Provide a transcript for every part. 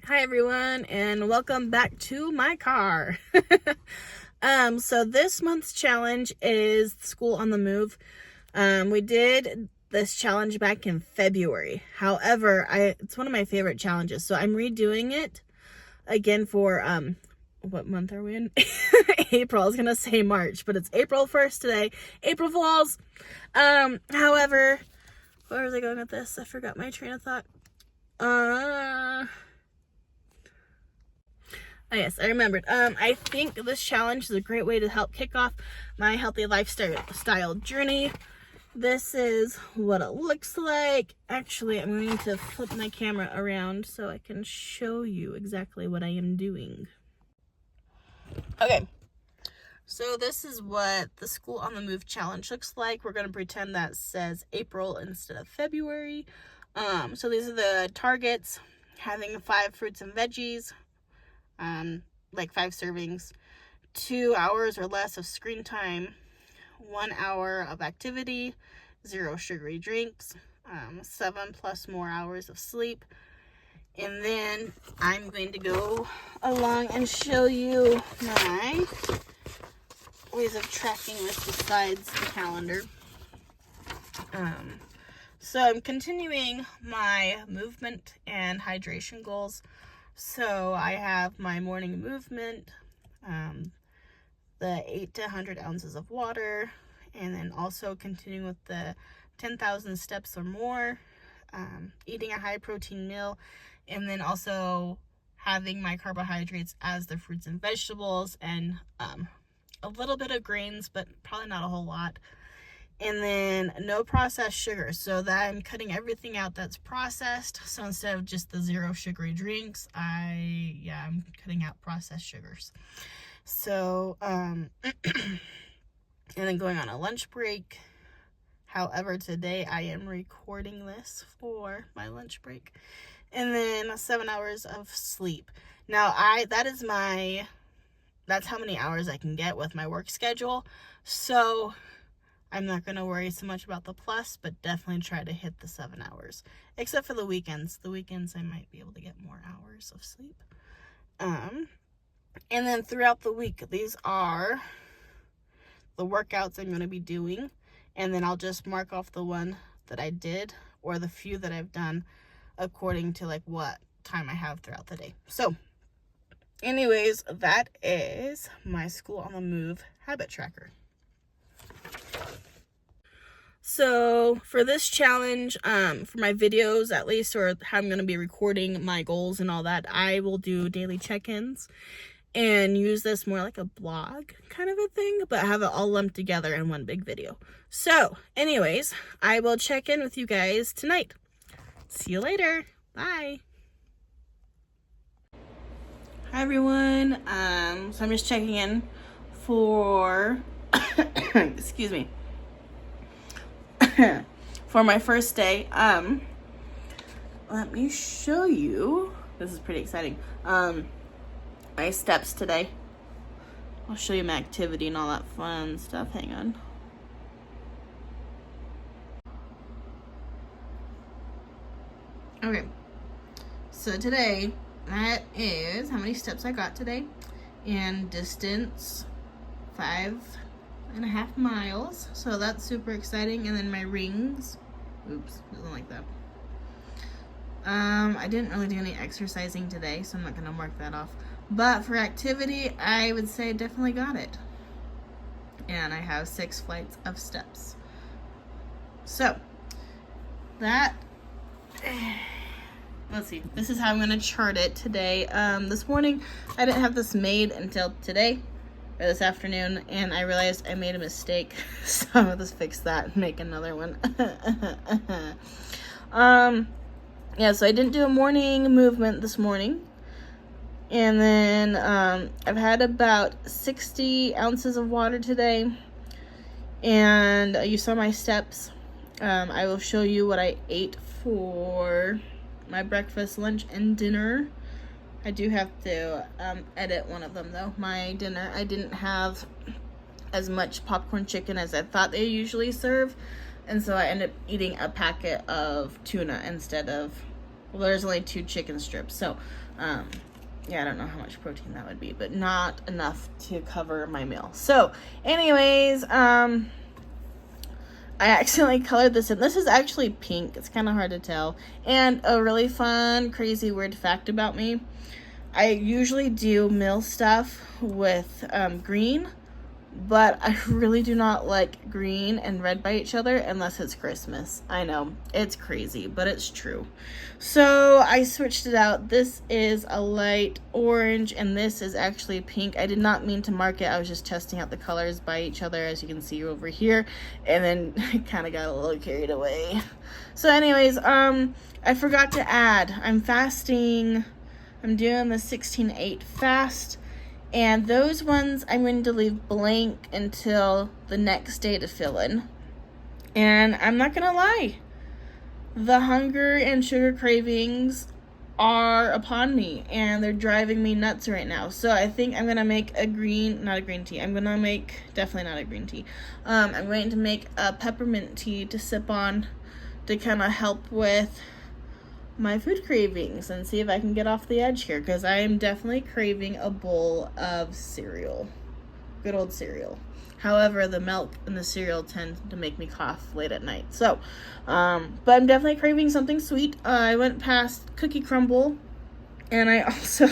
Hi everyone, and welcome back to my car. So this month's challenge is School on the Move. We did this challenge back in February. However, it's one of my favorite challenges, so I'm redoing it again for what month are we in? April. I was gonna say March, but it's April 1st today. April Fools. However, where was I going with this? I forgot my train of thought. Oh yes, I remembered. I think this challenge is a great way to help kick off my healthy lifestyle journey. This is what it looks like. Actually, I'm going to flip my camera around so I can show you exactly what I am doing. Okay, so this is what the School on the Move challenge looks like. We're going to pretend that says April instead of February. So these are the targets: having 5 fruits and veggies, like 5 servings, 2 hours or less of screen time, 1 hour of activity, 0 sugary drinks, 7+ more hours of sleep. And then I'm going to go along and show you my ways of tracking this besides the calendar. So I'm continuing my movement and hydration goals. So I have my morning movement, the 8 to 100 ounces of water, and then also continuing with the 10,000 steps or more, eating a high protein meal, and then also having my carbohydrates as the fruits and vegetables, and a little bit of grains, but probably not a whole lot. And then no processed sugar, so that I'm cutting everything out that's processed. So instead of just the 0 sugary drinks, I'm cutting out processed sugars. So and then going on a lunch break. However, today I am recording this for my lunch break. And then 7 hours of sleep. Now that's how many hours I can get with my work schedule. So I'm not going to worry so much about the plus, but definitely try to hit the 7 hours. Except for the weekends. The weekends I might be able to get more hours of sleep. And then throughout the week, these are the workouts I'm going to be doing. And then I'll just mark off the one that I did, or the few that I've done, according to like what time I have throughout the day. So anyways, that is my School on the Move habit tracker. So for this challenge, for my videos at least, or how I'm going to be recording my goals and all that, I will do daily check-ins and use this more like a blog kind of a thing, but have it all lumped together in one big video. So anyways, I will check in with you guys tonight. See you later. Bye. Hi everyone. So I'm just checking in for excuse me. For my first day. Let me show you. This is pretty exciting. My steps today. I'll show you my activity and all that fun stuff. Hang on. Okay. So today, that is how many steps I got today. And distance, 5.5 miles. So that's super exciting. And then my rings. Oops, doesn't like that. I didn't really do any exercising today, so I'm not going to mark that off. But for activity, I would say I definitely got it. And I have 6 flights of steps. So, that... Let's see. This is how I'm going to chart it today. This morning, I didn't have this made until today, or this afternoon, and I realized I made a mistake. So I'm going to fix that and make another one. Yeah, so I didn't do a morning movement this morning. And then I've had about 60 ounces of water today. And you saw my steps. I will show you what I ate for my breakfast, lunch, and dinner. I do have to edit one of them though. My dinner, I didn't have as much popcorn chicken as I thought they usually serve. And so I ended up eating a packet of tuna instead of well, there's only 2 chicken strips, so yeah, I don't know how much protein that would be, but not enough to cover my meal. So anyways, I accidentally colored this in. This is actually pink. It's kind of hard to tell. And a really fun, crazy, weird fact about me. I usually do meal stuff with green, but I really do not like green and red by each other unless it's Christmas. I know, it's crazy, but it's true. So I switched it out. This is a light orange, and this is actually pink. I did not mean to mark it. I was just testing out the colors by each other, as you can see over here, and then I kind of got a little carried away. So anyways, I forgot to add. I'm fasting. I'm doing the 16/8 fast. And those ones I'm going to leave blank until the next day to fill in. And I'm not going to lie, the hunger and sugar cravings are upon me, and they're driving me nuts right now. So I think I'm going to make not a green tea. I'm going to make, definitely not a green tea. I'm going to make a peppermint tea to sip on to kind of help with my food cravings and see if I can get off the edge here, because I am definitely craving a bowl of cereal. Good old cereal. However, the milk and the cereal tend to make me cough late at night. So, but I'm definitely craving something sweet. I went past Cookie Crumble, and I also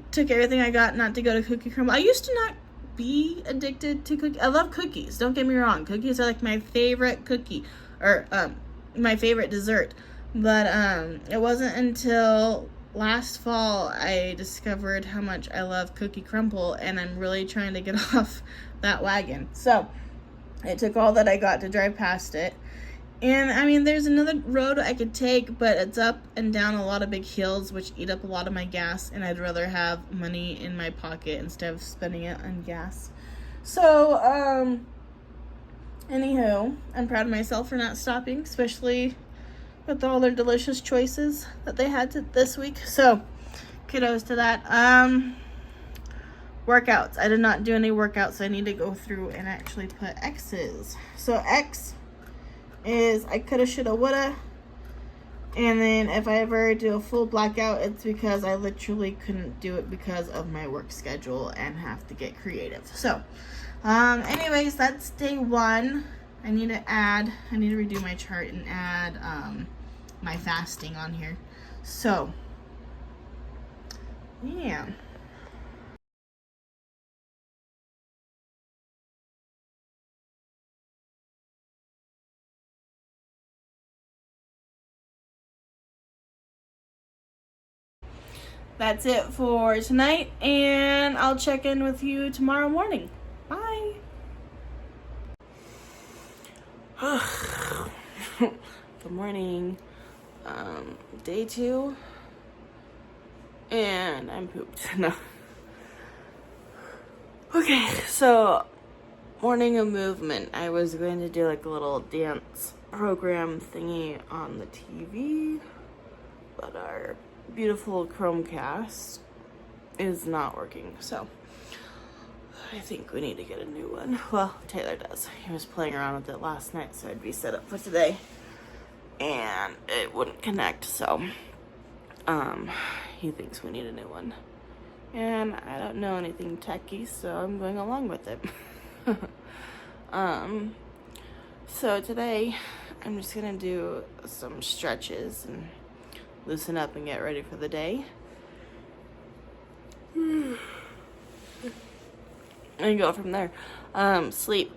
took everything I got not to go to Cookie Crumble. I used to not be addicted to cookies. I love cookies. Don't get me wrong. Cookies are like my favorite cookie, or my favorite dessert. But it wasn't until last fall I discovered how much I love Cookie Crumble, and I'm really trying to get off that wagon. So it took all that I got to drive past it. And I mean, there's another road I could take, but it's up and down a lot of big hills, which eat up a lot of my gas, and I'd rather have money in my pocket instead of spending it on gas. So, anywho, I'm proud of myself for not stopping, especially with all their delicious choices that they had this week. So kudos to that. Workouts. I did not do any workouts, so I need to go through and actually put X's. So X is I coulda, shoulda, woulda. And then if I ever do a full blackout, it's because I literally couldn't do it because of my work schedule and have to get creative. So anyways, that's day 1. I need to redo my chart and add my fasting on here. So, yeah. That's it for tonight, and I'll check in with you tomorrow morning. Bye. Good morning. Day 2, and I'm pooped. No. Okay, so morning of movement. I was going to do like a little dance program thingy on the TV, but our beautiful Chromecast is not working, so I think we need to get a new one. Well, Taylor does. He was playing around with it last night, so I'd be set up for today, and it wouldn't connect, so he thinks we need a new one, and I don't know anything techie, so I'm going along with it. So today I'm just gonna do some stretches and loosen up and get ready for the day, and go from there. Sleep.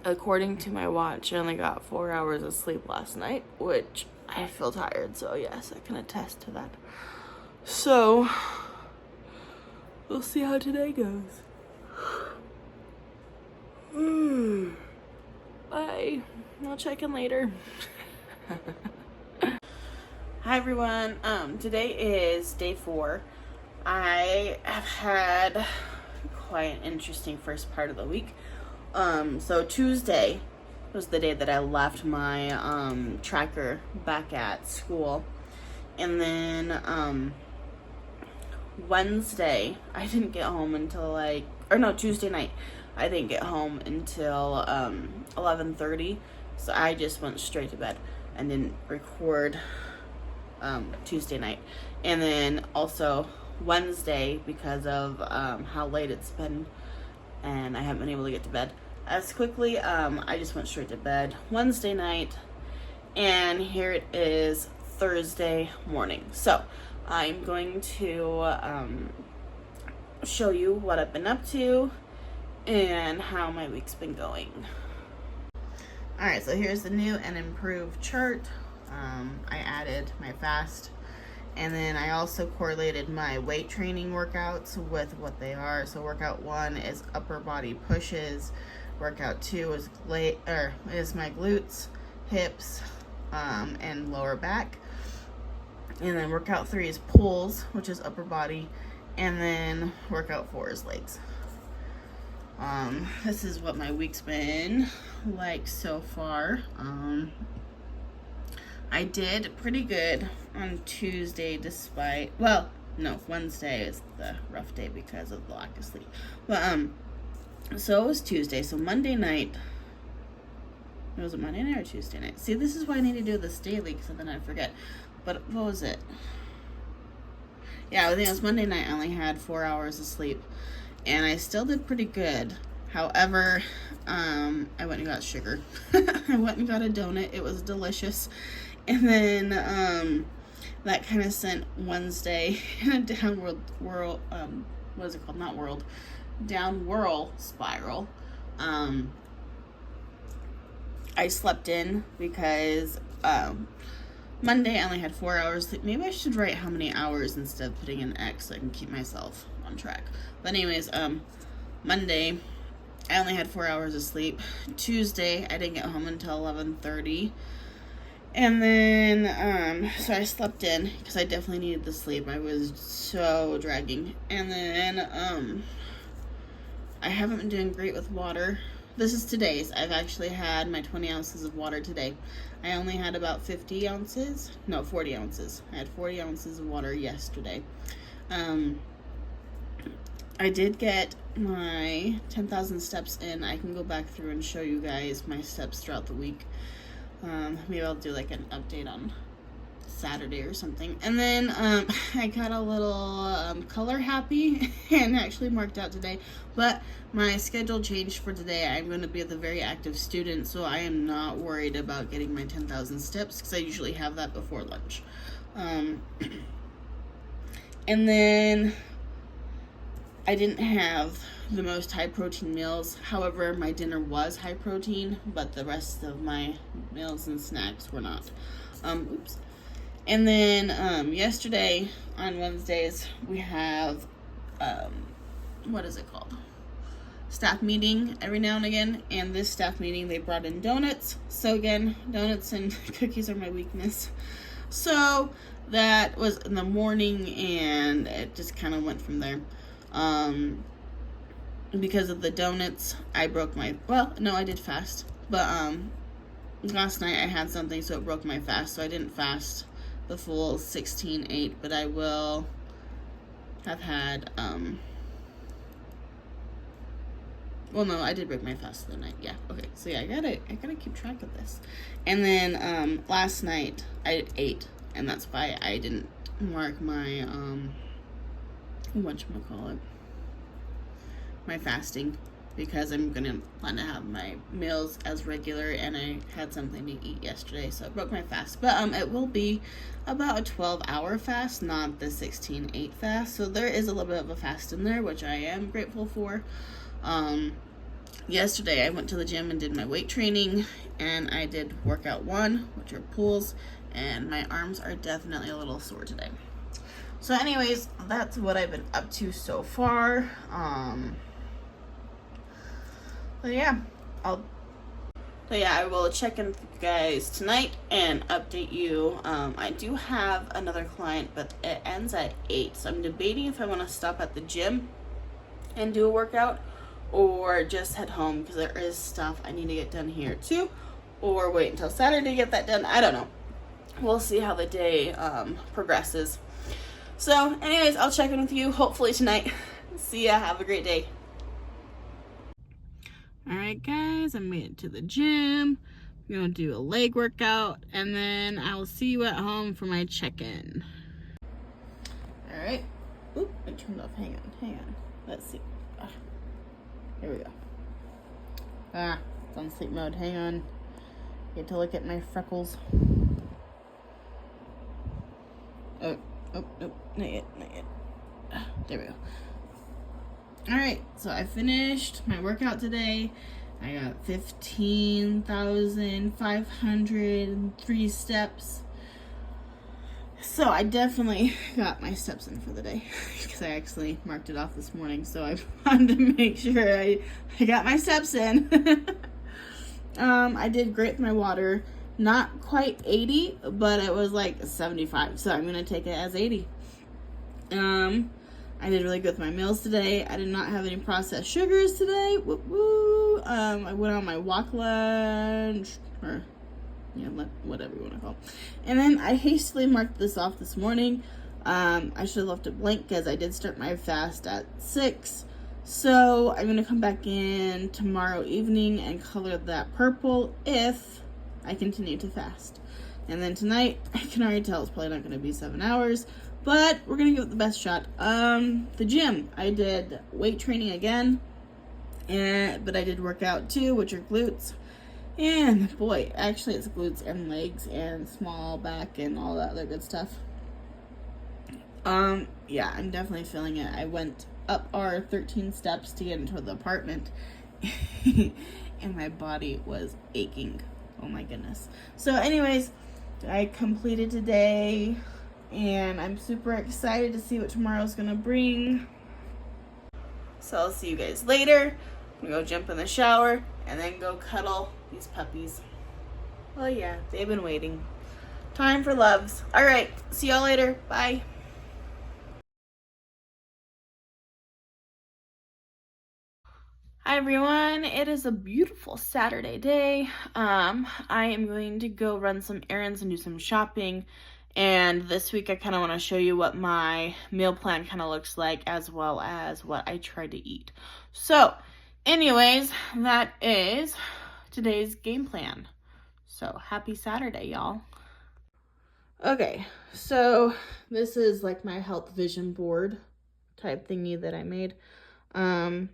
According to my watch, I only got 4 hours of sleep last night, which I feel tired, so yes, I can attest to that. So, we'll see how today goes. Bye. I'll check in later. Hi everyone. Today is day 4. I have had quite an interesting first part of the week. So Tuesday was the day that I left my tracker back at school, and then Wednesday I didn't get home until Tuesday night I didn't get home until 11:30, so I just went straight to bed and didn't record Tuesday night. And then also Wednesday, because of how late it's been and I haven't been able to get to bed as quickly, I just went straight to bed Wednesday night. And here it is Thursday morning. So I'm going to show you what I've been up to and how my week's been going. Alright, so here's the new and improved chart. I added my fast, and then I also correlated my weight training workouts with what they are. So workout 1 is upper body pushes, workout 2 is my glutes, hips, and lower back, and then workout 3 is pulls, which is upper body, and then workout 4 is legs. This is what my week's been like so far. I did pretty good on Tuesday despite, well, no, Wednesday is the rough day because of the lack of sleep. But, so it was Tuesday. So Monday night, was it Monday night or Tuesday night? See, this is why I need to do this daily, because then I forget. But what was it? Yeah, I think it was Monday night. I only had 4 hours of sleep, and I still did pretty good. However, I went and got sugar. I went and got a donut. It was delicious. And then that kind of sent Wednesday in a downward whirl, what is it called? Not whirled. Down whirl spiral. I slept in because Monday I only had 4 hours. Maybe I should write how many hours instead of putting an X so I can keep myself on track. But anyways, Monday I only had 4 hours of sleep. Tuesday I didn't get home until 11:30. And then, so I slept in because I definitely needed the sleep. I was so dragging. And then, I haven't been doing great with water. This is today's. I've actually had my 20 ounces of water today. I only had about 40 ounces. I had 40 ounces of water yesterday. I did get my 10,000 steps in. I can go back through and show you guys my steps throughout the week. Maybe I'll do like an update on Saturday or something. And then I got a little color happy and actually marked out today. But my schedule changed for today. I'm going to be the very active student, so I am not worried about getting my 10,000 steps because I usually have that before lunch. And then I didn't have the most high protein meals. However, my dinner was high protein, but the rest of my meals and snacks were not. Oops. And then yesterday on Wednesdays we have what is it called? Staff meeting every now and again. And this staff meeting they brought in donuts. So again, donuts and cookies are my weakness. So that was in the morning, and it just kind of went from there. Because of the donuts, I broke my, well, no, I did fast, but, last night I had something, so it broke my fast, so I didn't fast the full 16/8, but I will have had, well, no, I did break my fast the night, yeah, okay, so yeah, I gotta keep track of this. And then, last night, I ate, and that's why I didn't mark my, whatchamacallit, my fasting, because I'm gonna plan to have my meals as regular, and I had something to eat yesterday, so it broke my fast. But it will be about a 12-hour fast, not the 16/8 fast, so there is a little bit of a fast in there, which I am grateful for. Yesterday I went to the gym and did my weight training, and I did workout 1, which are pulls, and my arms are definitely a little sore today. So anyways, that's what I've been up to so far. But yeah, I will check in with you guys tonight and update you. I do have another client, but it ends at 8. So I'm debating if I want to stop at the gym and do a workout, or just head home because there is stuff I need to get done here too, or wait until Saturday to get that done. I don't know. We'll see how the day progresses. So anyways, I'll check in with you hopefully tonight. See ya. Have a great day. Alright guys, I made it to the gym. I'm gonna do a leg workout, and then I will see you at home for my check-in. All right. Oop, I turned off. Hang on. Let's see. Here we go. It's on sleep mode. Hang on. Get to look at my freckles. Oh, nope, not yet. There we go. All right, so I finished my workout today. I got 15,503 steps. So I definitely got my steps in for the day because I actually marked it off this morning. So I wanted to make sure I got my steps in. I did great with my water. Not quite 80, but it was like 75. So I'm going to take it as 80. I did really good with my meals today. I did not have any processed sugars today. Woo woo. I went on my walk lunch, or yeah, whatever you want to call it. And then I hastily marked this off this morning. I should have left it blank because I did start my fast at 6. So I'm going to come back in tomorrow evening and color that purple if I continue to fast. And then tonight, I can already tell it's probably not going to be 7 hours. But we're going to give it the best shot. The gym. I did weight training again. But I did workout too, which are glutes. And boy, actually it's glutes and legs and small back and all that other good stuff. Yeah, I'm definitely feeling it. I went up our 13 steps to get into the apartment. And my body was aching. Oh my goodness. So anyways, I completed today. And I'm super excited to see what tomorrow's gonna bring. So I'll see you guys later. I'm gonna go jump in the shower and then go cuddle these puppies. Oh yeah, they've been waiting. Time for loves. All right, see y'all later. Bye. Hi everyone, it is a beautiful Saturday day. I am going to go run some errands and do some shopping. And this week I kind of want to show you what my meal plan kind of looks like, as well as what I try to eat. So anyways, that is today's game plan. So happy Saturday, y'all. Okay, so this is like my health vision board type thingy that I made. When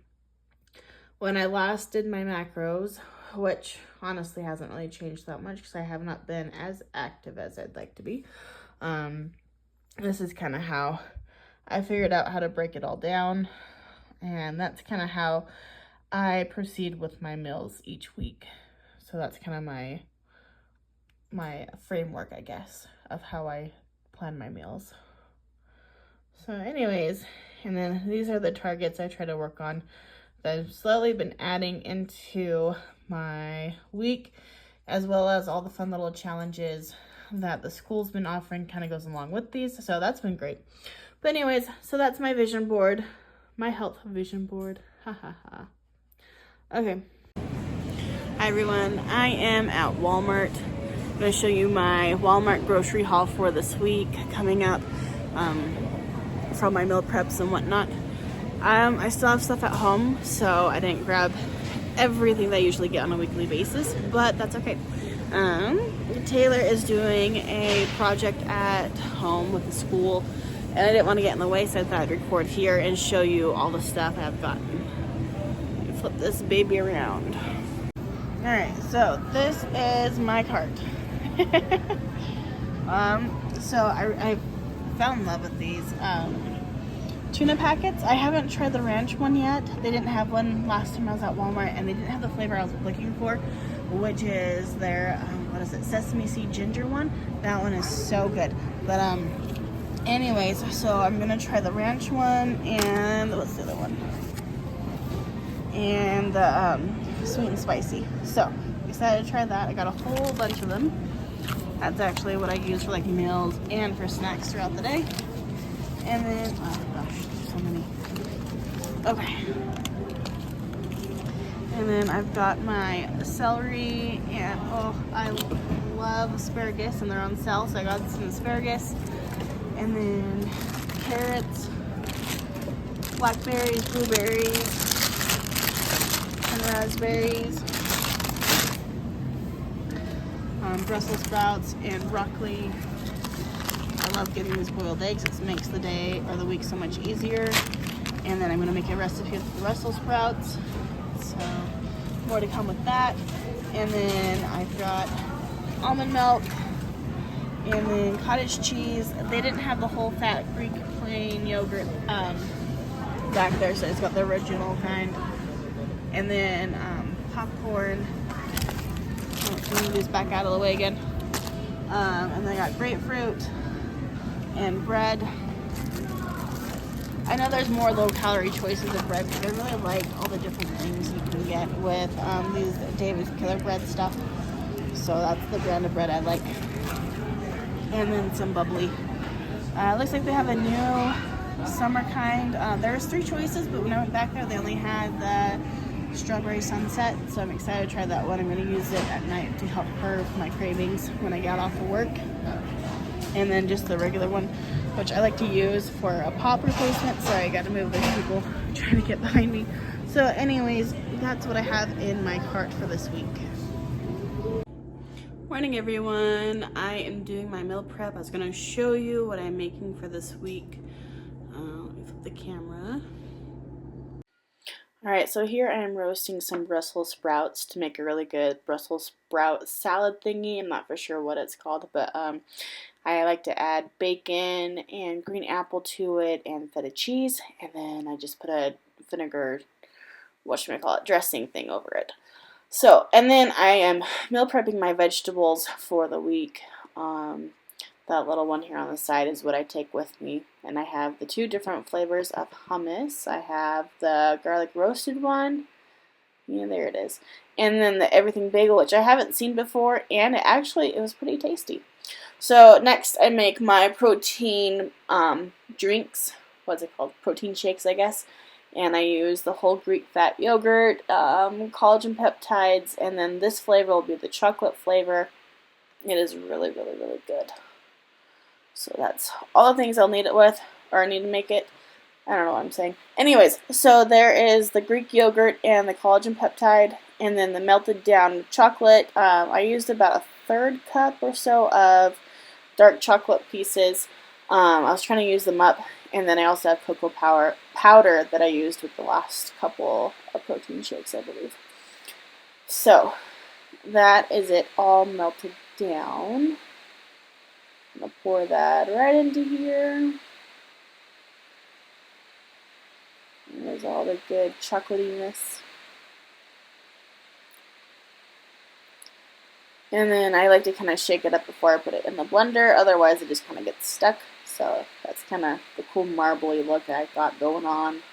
I last did my macros, which honestly hasn't really changed that much because I have not been as active as I'd like to be. This is kind of how I figured out how to break it all down, and that's kind of how I proceed with my meals each week. So that's kind of my framework, I guess, of how I plan my meals. So anyways, and then these are the targets I try to work on that I've slowly been adding into my week, as well as all the fun little challenges that the school's been offering kind of goes along with these. So that's been great. But anyways, so that's my vision board, my health vision board. Ha ha ha. Okay. Hi everyone, I am at Walmart. I'm going to show you my Walmart grocery haul for this week coming up, from my meal preps and whatnot. I still have stuff at home, so I didn't grab everything that I usually get on a weekly basis, but that's okay. Taylor is doing a project at home with the school, and I didn't want to get in the way, so I thought I'd record here and show you all the stuff I've gotten. Let me flip this baby around. Alright, so this is my cart. So I fell in love with these tuna packets. I haven't tried the ranch one yet. They didn't have one last time I was at Walmart, and they didn't have the flavor I was looking for, which is their what is it, sesame seed ginger one. That one is so good. But anyways, so I'm gonna try the ranch one, and what's the other one, and the sweet and spicy. So excited to try that. I got a whole bunch of them. That's actually what I use for like meals and for snacks throughout the day. And then, oh gosh, so many. Okay. And then I've got my celery, and oh, I love asparagus, and they're on sale, so I got some asparagus. And then carrots, blackberries, blueberries, and raspberries. Brussels sprouts and broccoli. I love getting these boiled eggs. It makes the day or the week so much easier. And then I'm gonna make a recipe with the Brussels sprouts. So more to come with that. And then I've got almond milk and then cottage cheese. They didn't have the whole fat Greek plain yogurt back there, so it's got the original kind. And then popcorn. Move these back out of the way again. And then I got grapefruit and bread. I know there's more low-calorie choices of bread, but I really like all the different things you can get with these David's Killer Bread stuff. So that's the brand of bread I like. And then some bubbly. Looks like they have a new summer kind. There's 3 choices, but when I went back there, they only had the strawberry sunset. So I'm excited to try that one. I'm going to use it at night to help curb my cravings when I get off of work. And then just the regular one, which I like to use for a pop replacement. Sorry, I got to move. There's people trying to get behind me. So anyways, that's what I have in my cart for this week. Morning everyone. I am doing my meal prep. I was going to show you what I'm making for this week. Let me flip the camera. Alright, so here I am roasting some Brussels sprouts to make a really good Brussels sprout salad thingy. I'm not for sure what it's called, but I like to add bacon and green apple to it and feta cheese, and then I just put a vinegar, dressing thing over it. So, and then I am meal prepping my vegetables for the week. That little one here on the side is what I take with me, and I have the 2 different flavors of hummus. I have the garlic roasted one, yeah, there it is, and then the everything bagel, which I haven't seen before, and it was pretty tasty. So next I make my protein drinks, what's it called, protein shakes I guess, and I use the whole Greek fat yogurt, collagen peptides, and then this flavor will be the chocolate flavor. It is really, really, really good. So that's all the things I'll need it with, or I need to make it. I don't know what I'm saying. Anyways, so there is the Greek yogurt and the collagen peptide, and then the melted down chocolate. I used about a 1/3 cup or so of dark chocolate pieces. I was trying to use them up, and then I also have cocoa powder that I used with the last couple of protein shakes, I believe. So that is it all melted down. I'm going to pour that right into here. And there's all the good chocolatiness. And then I like to kind of shake it up before I put it in the blender, otherwise it just kind of gets stuck. So that's kind of the cool marbly look I got going on.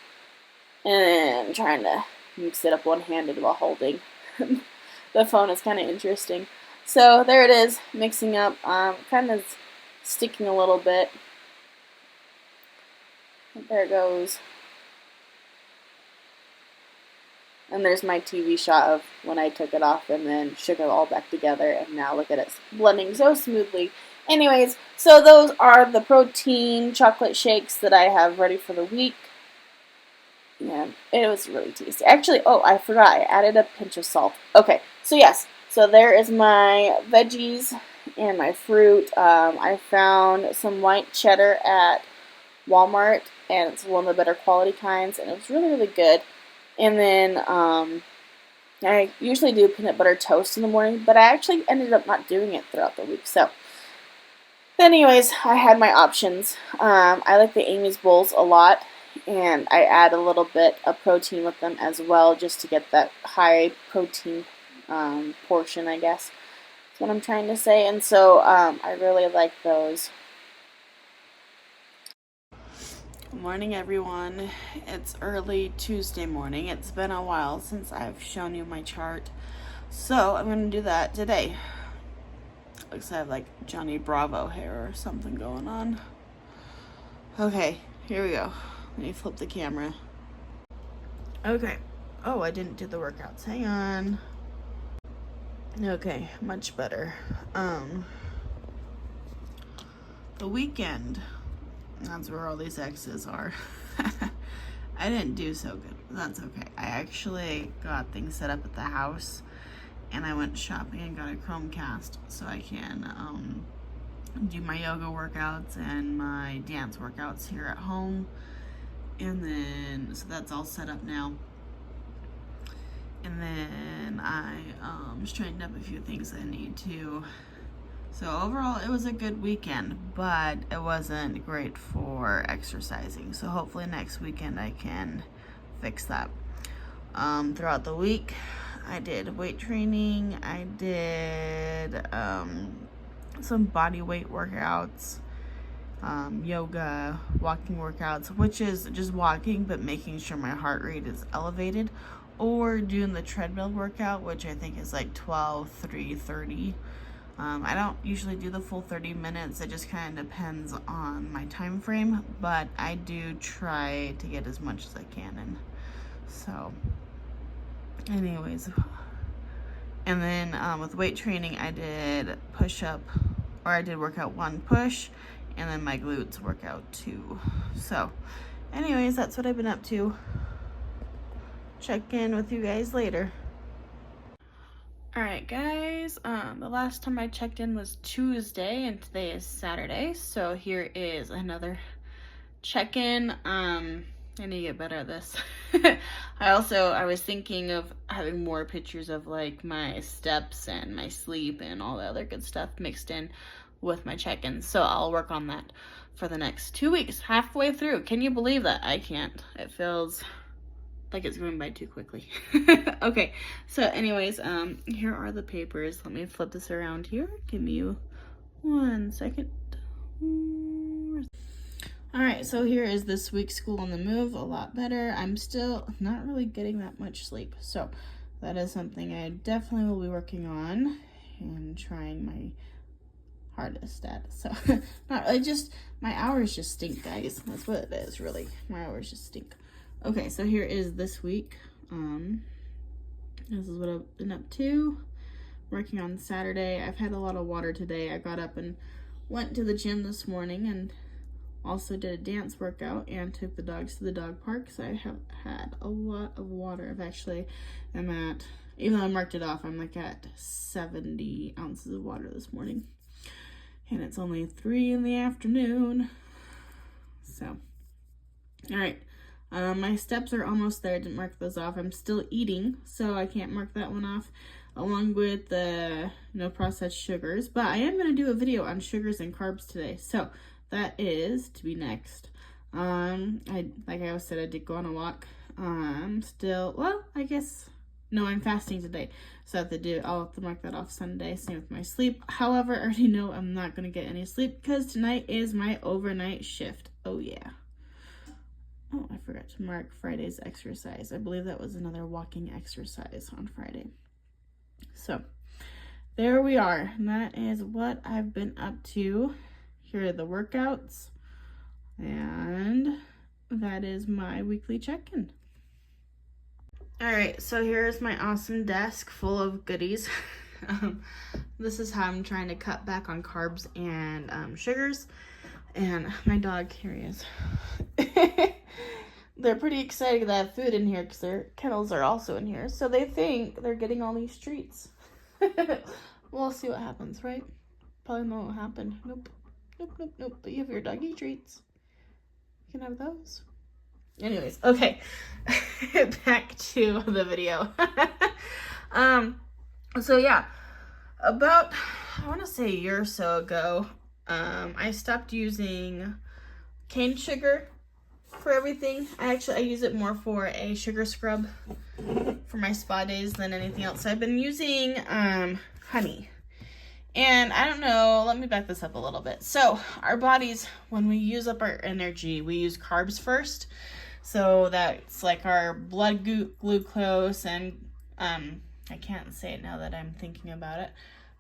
And trying to mix it up one-handed while holding the phone is kind of interesting. So there it is, mixing up, kind of sticking a little bit. There it goes. And there's my TV shot of when I took it off and then shook it all back together, and now look at it blending so smoothly. Anyways, so those are the protein chocolate shakes that I have ready for the week. Yeah, it was really tasty. Actually, oh, I forgot, I added a pinch of salt. Okay, so yes, so there is my veggies and my fruit. I found some white cheddar at Walmart, and it's one of the better quality kinds, and it was really, really good. And then I usually do peanut butter toast in the morning, but I actually ended up not doing it throughout the week. So anyways, I had my options. I like the Amy's bowls a lot, and I add a little bit of protein with them as well, just to get that high protein portion, I guess. That's what I'm trying to say. And so I really like those. Good morning everyone. It's early Tuesday morning. It's been a while since I've shown you my chart, so I'm going to do that today. Looks like I have like Johnny Bravo hair or something going on. Okay, here we go. Let me flip the camera. Okay. Oh, I didn't do the workouts. Hang on. Okay, much better. The weekend. That's where all these X's are. I didn't do so good. That's okay. I actually got things set up at the house, and I went shopping and got a Chromecast so I can do my yoga workouts and my dance workouts here at home. And then, so that's all set up now. And then I straightened up a few things I need to. So overall, it was a good weekend, but it wasn't great for exercising. So hopefully next weekend I can fix that. Throughout the week, I did weight training. I did some body weight workouts, yoga, walking workouts, which is just walking, but making sure my heart rate is elevated, or doing the treadmill workout, which I think is like 12, 3, 30. I don't usually do the full 30 minutes. It just kind of depends on my time frame, but I do try to get as much as I can in. So anyways, and then with weight training, I did I did work out 1 push, and then my glutes work out 2. So anyways, that's what I've been up to. Check in with you guys later. Alright guys, the last time I checked in was Tuesday and today is Saturday, so here is another check-in. I need to get better at this. I was thinking of having more pictures of like my steps and my sleep and all the other good stuff mixed in with my check-ins, so I'll work on that for the next 2 weeks, halfway through. Can you believe that? I can't. It feels like it's going by too quickly. Okay, so anyways, here are the papers. Let me flip this around here. Give me 1 second. All right, so here is this week's School on the Move. A lot better. I'm still not really getting that much sleep, so that is something I definitely will be working on and trying my hardest at. So not really, just my hours just stink, guys. That's what it is, really. My hours just stink. Okay, so here is this week. This is what I've been up to. Working on Saturday. I've had a lot of water today. I got up and went to the gym this morning and also did a dance workout and took the dogs to the dog park. So I have had a lot of water. Even though I marked it off, I'm like at 70 ounces of water this morning. And it's only 3 in the afternoon. So, all right. My steps are almost there. I didn't mark those off. I'm still eating, so I can't mark that one off, along with the no processed sugars. But I am going to do a video on sugars and carbs today, so that is to be next. Like I said, I did go on a walk. I'm fasting today, so I'll have to mark that off Sunday. Same with my sleep. However, I already know I'm not going to get any sleep because tonight is my overnight shift. Oh yeah. Oh, I forgot to mark Friday's exercise. I believe that was another walking exercise on Friday. So, there we are. And that is what I've been up to. Here are the workouts. And that is my weekly check-in. Alright, so here's my awesome desk full of goodies. This is how I'm trying to cut back on carbs and sugars. And my dog, here he is. They're pretty excited to have food in here because their kennels are also in here. So they think they're getting all these treats. We'll see what happens, right? Probably won't happen. Nope. But you have your doggy treats. You can have those. Anyways, okay. Back to the video. So yeah, about, I want to say a year or so ago, I stopped using cane sugar for everything. I use it more for a sugar scrub for my spa days than anything else. So I've been using honey. And I don't know, let me back this up a little bit. So our bodies, when we use up our energy, we use carbs first. So that's like our blood glucose and I can't say it now that I'm thinking about it.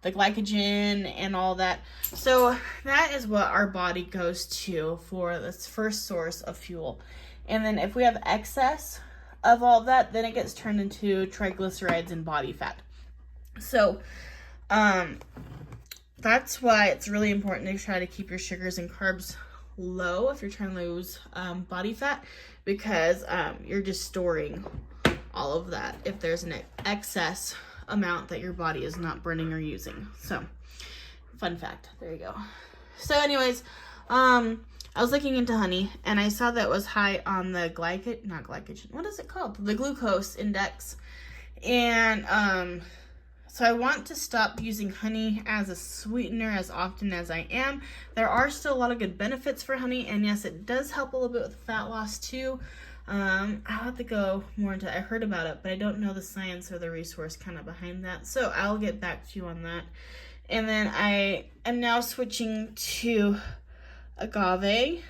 The glycogen and all that. So that is what our body goes to for this first source of fuel. And then if we have excess of all that, then it gets turned into triglycerides and body fat. So that's why it's really important to try to keep your sugars and carbs low if you're trying to lose body fat, because you're just storing all of that if there's an excess amount that your body is not burning or using. So, fun fact. There you go. So anyways, I was looking into honey, and I saw that it was high on the what is it called? The glucose index. And so I want to stop using honey as a sweetener as often as I am. There are still a lot of good benefits for honey, and yes, it does help a little bit with fat loss too. I'll have to go more into it. I heard about it, but I don't know the science or the resource kind of behind that. So I'll get back to you on that. And then I am now switching to agave.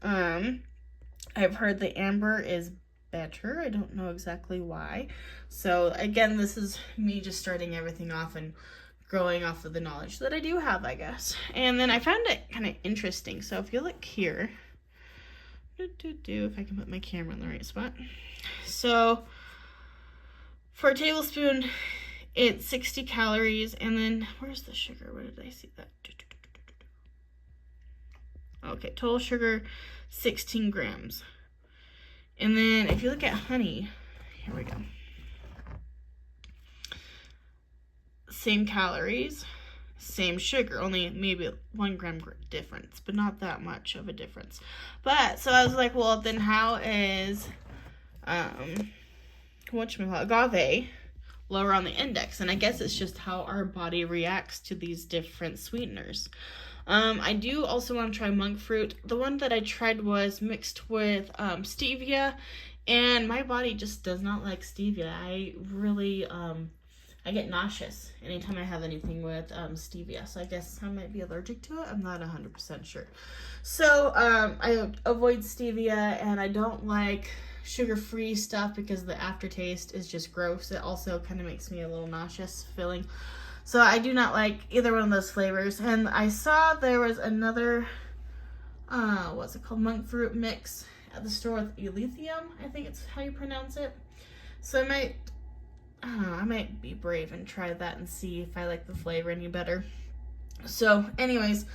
I've heard the amber is better. I don't know exactly why. So again, this is me just starting everything off and growing off of the knowledge that I do have, I guess. And then I found it kind of interesting. So if you look here, if I can put my camera in the right spot. So for a tablespoon, it's 60 calories, and then where's the sugar? Where did I see that? Okay, total sugar 16 grams. And then if you look at honey, here we go. Same calories, same sugar, only maybe 1 gram difference, but not that much of a difference. But so I was like, well, then how is agave lower on the index? And I guess it's just how our body reacts to these different sweeteners. I do also want to try monk fruit. The one that I tried was mixed with stevia, and my body just does not like stevia. I really I get nauseous anytime I have anything with stevia, so I guess I might be allergic to it. I'm not 100% sure. So I avoid stevia, and I don't like sugar-free stuff because the aftertaste is just gross. It also kind of makes me a little nauseous feeling. So I do not like either one of those flavors. And I saw there was another, what's it called, monk fruit mix at the store with Elithium, I think it's how you pronounce it. So I might be brave and try that and see if I like the flavor any better. So anyways,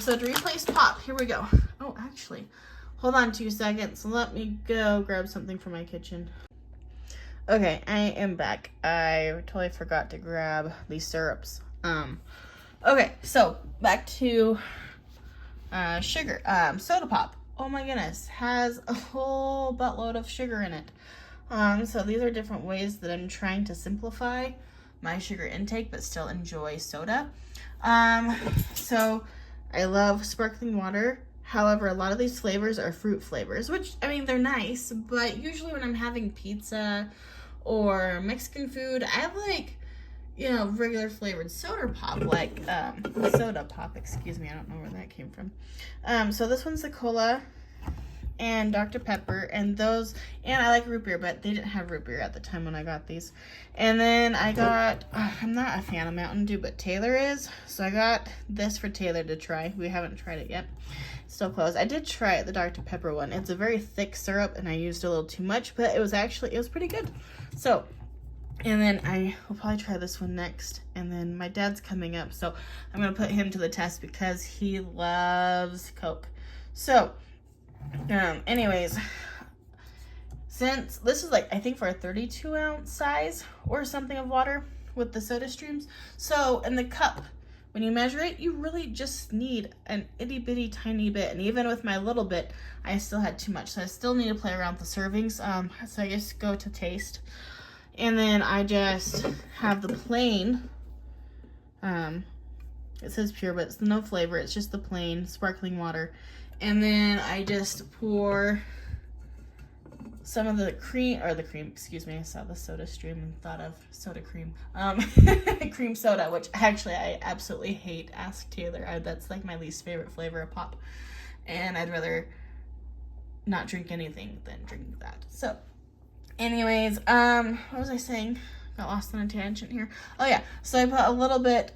so to replace pop, here we go. Oh, actually, hold on 2 seconds. Let me go grab something from my kitchen. Okay, I am back. I totally forgot to grab these syrups. Okay, so back to sugar. Soda pop. Oh my goodness, has a whole buttload of sugar in it. So these are different ways that I'm trying to simplify my sugar intake, but still enjoy soda. So I love sparkling water. However, a lot of these flavors are fruit flavors, which, I mean, they're nice, but usually when I'm having pizza or Mexican food, I like, regular flavored soda pop, excuse me, I don't know where that came from. So this one's the cola and Dr. Pepper, and I like root beer, but they didn't have root beer at the time when I got these. And then I got, I'm not a fan of Mountain Dew, but Taylor is, so I got this for Taylor to try. We haven't tried it yet. It's still closed. I did try it, the Dr. Pepper one. It's a very thick syrup, and I used a little too much, but it was pretty good. So, and then I will probably try this one next. And then my dad's coming up, so I'm going to put him to the test because he loves Coke. So, anyways, since this is I think for a 32-ounce size or something of water with the Soda Streams. So in the cup, when you measure it, you really just need an itty bitty tiny bit. And even with my little bit, I still had too much. So I still need to play around with the servings. So I just go to taste. And then I just have the plain, it says pure, but it's no flavor. It's just the plain sparkling water. And then I just pour some of the cream, excuse me, I saw the Soda Stream and thought of soda cream. Cream soda, which actually I absolutely hate. Ask Taylor. That's like my least favorite flavor of pop. And I'd rather not drink anything than drink that. So, anyways, what was I saying? Got lost on a tangent here. Oh yeah, so I put a little bit,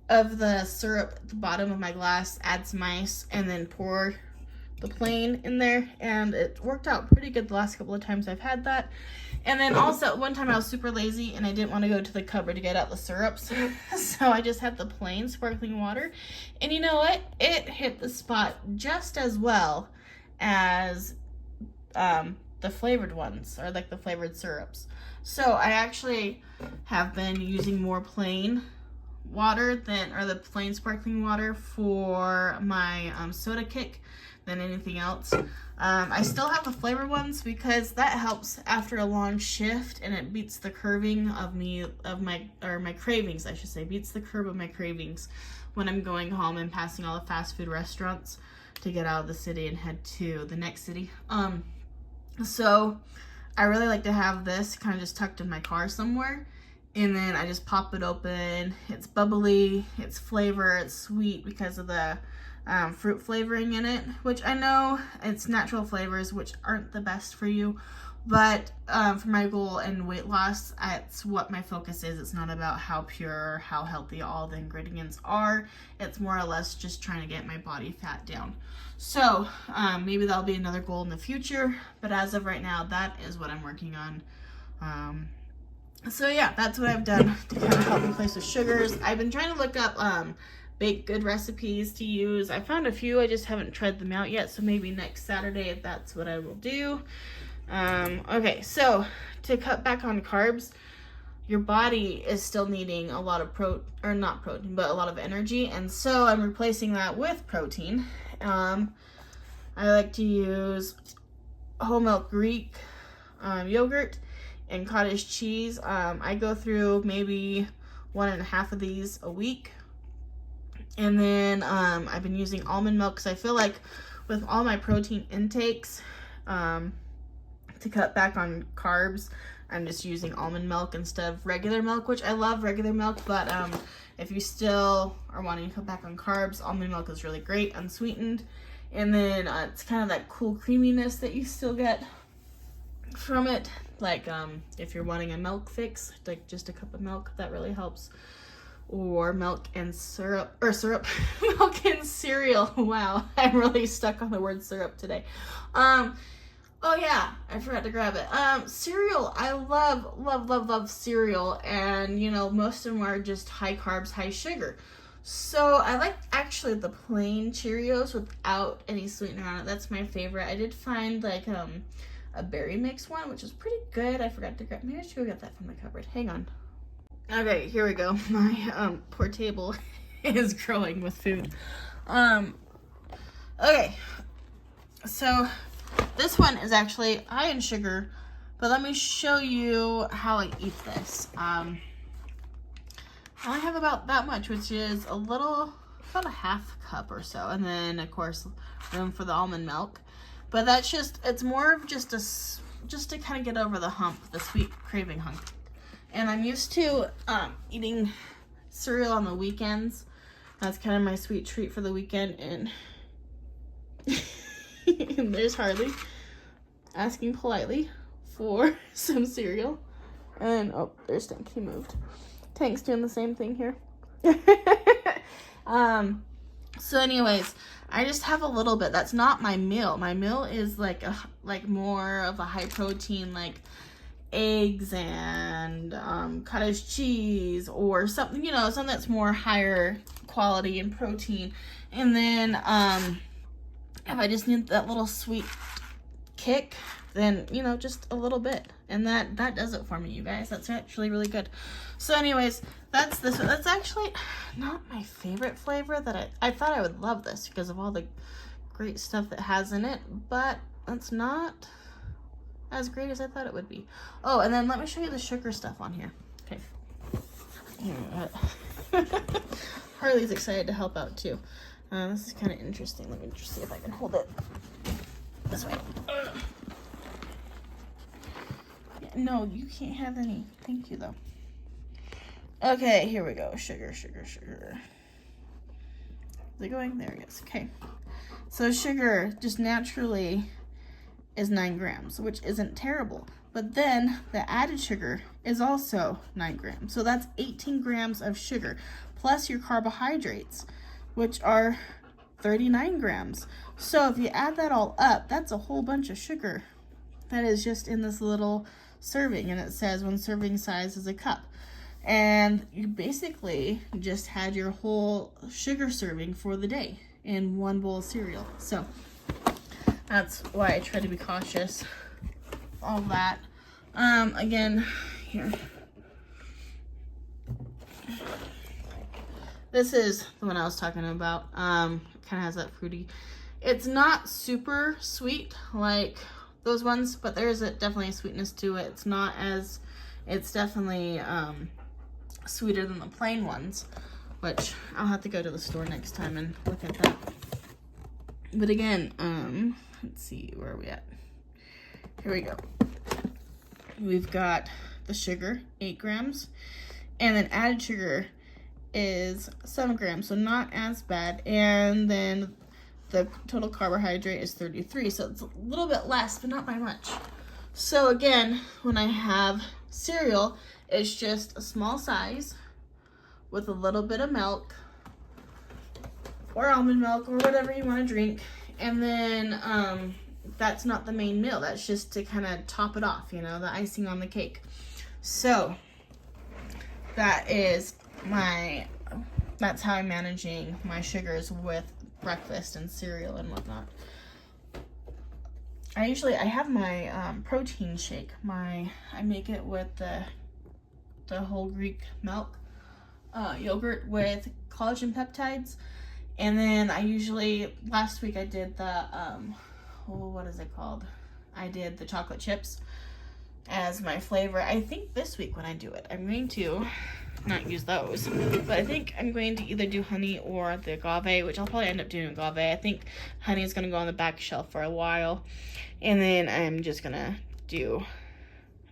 of the syrup at the bottom of my glass, add some ice, and then pour the plain in there, and it worked out pretty good the last couple of times I've had that. And then also one time I was super lazy and I didn't want to go to the cupboard to get out the syrups, so I just had the plain sparkling water, and you know what, it hit the spot just as well as the flavored ones, or like the flavored syrups. So I actually have been using more plain water than, or the plain sparkling water for my soda kick than anything else. I still have the flavored ones because that helps after a long shift, and it beats the curving of my cravings, I should say, beats the curve of my cravings when I'm going home and passing all the fast food restaurants to get out of the city and head to the next city. So I really like to have this kind of just tucked in my car somewhere, and then I just pop it open. It's bubbly, it's flavor, it's sweet because of the fruit flavoring in it, which I know it's natural flavors, which aren't the best for you, but for my goal and weight loss, that's what my focus is. It's not about how pure or how healthy all the ingredients are. It's more or less just trying to get my body fat down. So maybe that'll be another goal in the future, but as of right now, that is what I'm working on. So yeah, that's what I've done to kind of help replace the sugars. I've been trying to look up baked good recipes to use. I found a few, I just haven't tried them out yet, so maybe next Saturday that's what I will do. Okay, so to cut back on carbs, your body is still needing a lot of a lot of energy, and so I'm replacing that with protein. I like to use whole milk Greek yogurt and cottage cheese. I go through maybe 1.5 of these a week. And then I've been using almond milk because I feel like with all my protein intakes, to cut back on carbs, I'm just using almond milk instead of regular milk, which I love regular milk, but if you still are wanting to cut back on carbs, almond milk is really great, unsweetened. And then it's kind of that cool creaminess that you still get from it. Like if you're wanting a milk fix, like just a cup of milk, that really helps. Or milk and syrup, milk and cereal. Wow, I'm really stuck on the word syrup today. Oh yeah, I forgot to grab it. Cereal, I love cereal, and you know, most of them are just high carbs, high sugar. So I like actually the plain Cheerios without any sweetener on it. That's my favorite. I did find like a berry mix one, which is pretty good. I forgot to grab, maybe I should go get that from the cupboard. Hang on. Okay, here we go. My poor table is growing with food. Okay, so this one is actually high in sugar, but let me show you how I eat this. I only have about that much, which is about a half cup or so, and then of course room for the almond milk. But that's it's more of just to kind of get over the hump, the sweet craving hump. And I'm used to eating cereal on the weekends. That's kind of my sweet treat for the weekend. And, and there's Harley asking politely for some cereal. And oh, there's Tank. He moved. Tank's doing the same thing here. So anyways, I just have a little bit. That's not my meal. My meal is like more of a high protein, like eggs and cottage cheese or something, you know, something that's more higher quality in protein. And then if I just need that little sweet kick, then you know, just a little bit, and that does it for me, you guys. That's actually really good. So anyways, that's this one. That's actually not my favorite flavor. That I thought I would love this because of all the great stuff that has in it, but that's not as great as I thought it would be. Oh, and then let me show you the sugar stuff on here. Okay. Harley's excited to help out too. This is kind of interesting. Let me just see if I can hold it this way. Yeah, no, you can't have any. Thank you though. Okay, here we go. Sugar. Is it going? There it is. Okay. So sugar just naturally is 9 grams, which isn't terrible. But then the added sugar is also 9 grams. So that's 18 grams of sugar, plus your carbohydrates, which are 39 grams. So if you add that all up, that's a whole bunch of sugar that is just in this little serving. And it says 1 serving size is a cup. And you basically just had your whole sugar serving for the day in one bowl of cereal. So that's why I try to be cautious all that. Again, here. This is the one I was talking about. Kind of has that fruity. It's not super sweet like those ones, but there is definitely a sweetness to it. It's not as, it's definitely sweeter than the plain ones, which I'll have to go to the store next time and look at that. But again, let's see, where are we at? Here we go. We've got the sugar, 8 grams, and then added sugar is 7 grams, so not as bad. And then the total carbohydrate is 33, so it's a little bit less, but not by much. So again, when I have cereal, it's just a small size with a little bit of milk or almond milk or whatever you want to drink. And then that's not the main meal. That's just to kind of top it off, you know, the icing on the cake. So that's how I'm managing my sugars with breakfast and cereal and whatnot. I have my protein shake. I make it with the whole Greek milk yogurt with collagen peptides. And then last week I did the, what is it called? I did the chocolate chips as my flavor. I think this week when I do it, I'm going to not use those, but I think I'm going to either do honey or the agave, which I'll probably end up doing agave. I think honey is going to go on the back shelf for a while, and then I'm just going to do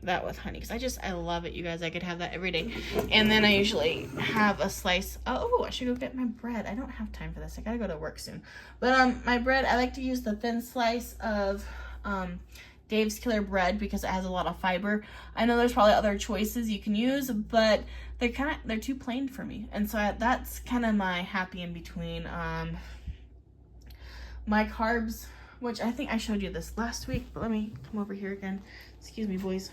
that with honey because I love it, you guys. I could have that every day. And then I usually have a slice. Oh, I should go get my bread. I don't have time for this. I gotta go to work soon. But my bread, I like to use the thin slice of Dave's Killer Bread because it has a lot of fiber. I know there's probably other choices you can use, but they're too plain for me. And so that's kind of my happy in between. My carbs, which I think I showed you this last week, but let me come over here again. Excuse me, boys.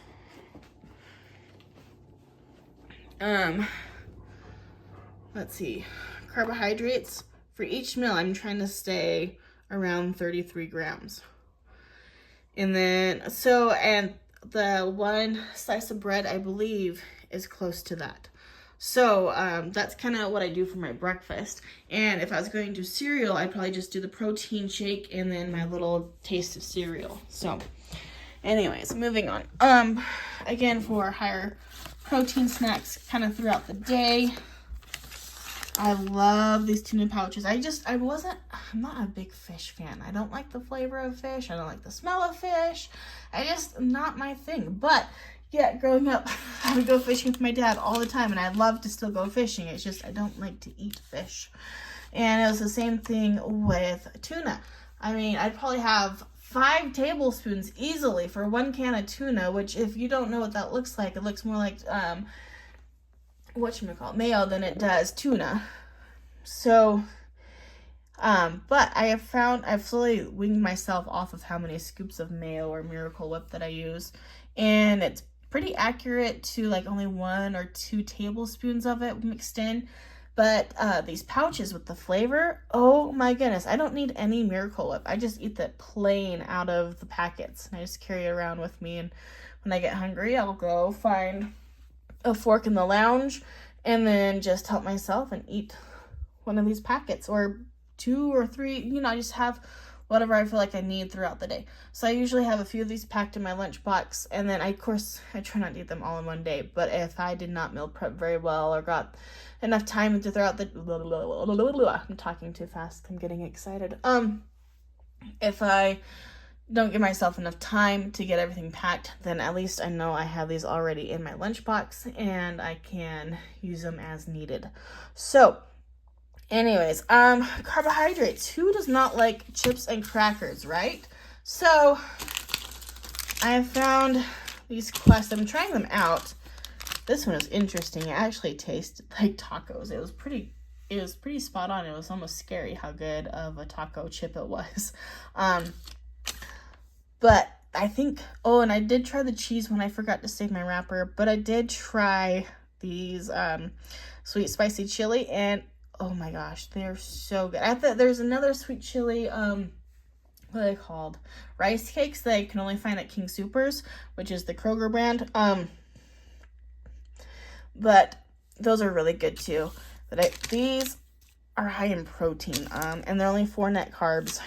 Let's see. Carbohydrates for each meal, I'm trying to stay around 33 grams. And then, and the one slice of bread, I believe, is close to that. So that's kind of what I do for my breakfast. And if I was going to do cereal, I'd probably just do the protein shake and then my little taste of cereal. So anyways, moving on. Again, for higher protein snacks kind of throughout the day, I love these tuna pouches. I'm not a big fish fan. I don't like the flavor of fish. I don't like the smell of fish. Not my thing. But yeah, growing up, I would go fishing with my dad all the time, and I love to still go fishing. It's just I don't like to eat fish. And it was the same thing with tuna. I mean, I'd probably have 5 tablespoons easily for 1 can of tuna, which if you don't know what that looks like, it looks more like mayo than it does tuna. So but I've slowly weaned myself off of how many scoops of mayo or Miracle Whip that I use, and it's pretty accurate to like only 1 or 2 tablespoons of it mixed in. But these pouches with the flavor, oh my goodness, I don't need any Miracle Whip. I just eat that plain out of the packets, and I just carry it around with me. And when I get hungry, I'll go find a fork in the lounge and then just help myself and eat one of these packets, or 2 or 3, I just have whatever I feel like I need throughout the day. So I usually have a few of these packed in my lunchbox, and then I try not to eat them all in one day. But if I did not meal prep very well or got enough time to throughout the I'm talking too fast, I'm getting excited. If I don't give myself enough time to get everything packed, then at least I know I have these already in my lunchbox and I can use them as needed. So anyways, carbohydrates. Who does not like chips and crackers, right? So I have found these Quest. I'm trying them out. This one is interesting. It actually tasted like tacos. It was pretty spot on. It was almost scary how good of a taco chip it was. But I think, and I did try the cheese one. I forgot to save my wrapper, but I did try these sweet spicy chili, and oh my gosh, they're so good. I thought there's another sweet chili, what are they called? Rice cakes that I can only find at King Soopers, which is the Kroger brand. But those are really good too. But these are high in protein, and they're only 4 net carbs.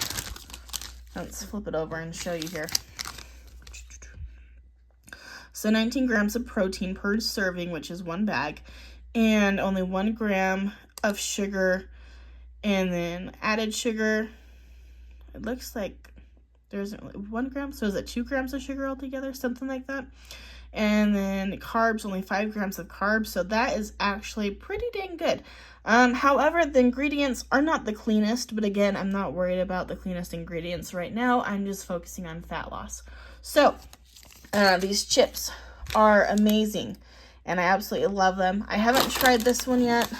Let's flip it over and show you here. So 19 grams of protein per serving, which is 1 bag, and only 1 gram of sugar, and then added sugar. It looks like there's 1 gram, so is it 2 grams of sugar altogether? Something like that. And then carbs, only 5 grams of carbs, so that is actually pretty dang good. However, the ingredients are not the cleanest, but again, I'm not worried about the cleanest ingredients right now. I'm just focusing on fat loss. So, these chips are amazing, and I absolutely love them. I haven't tried this one yet,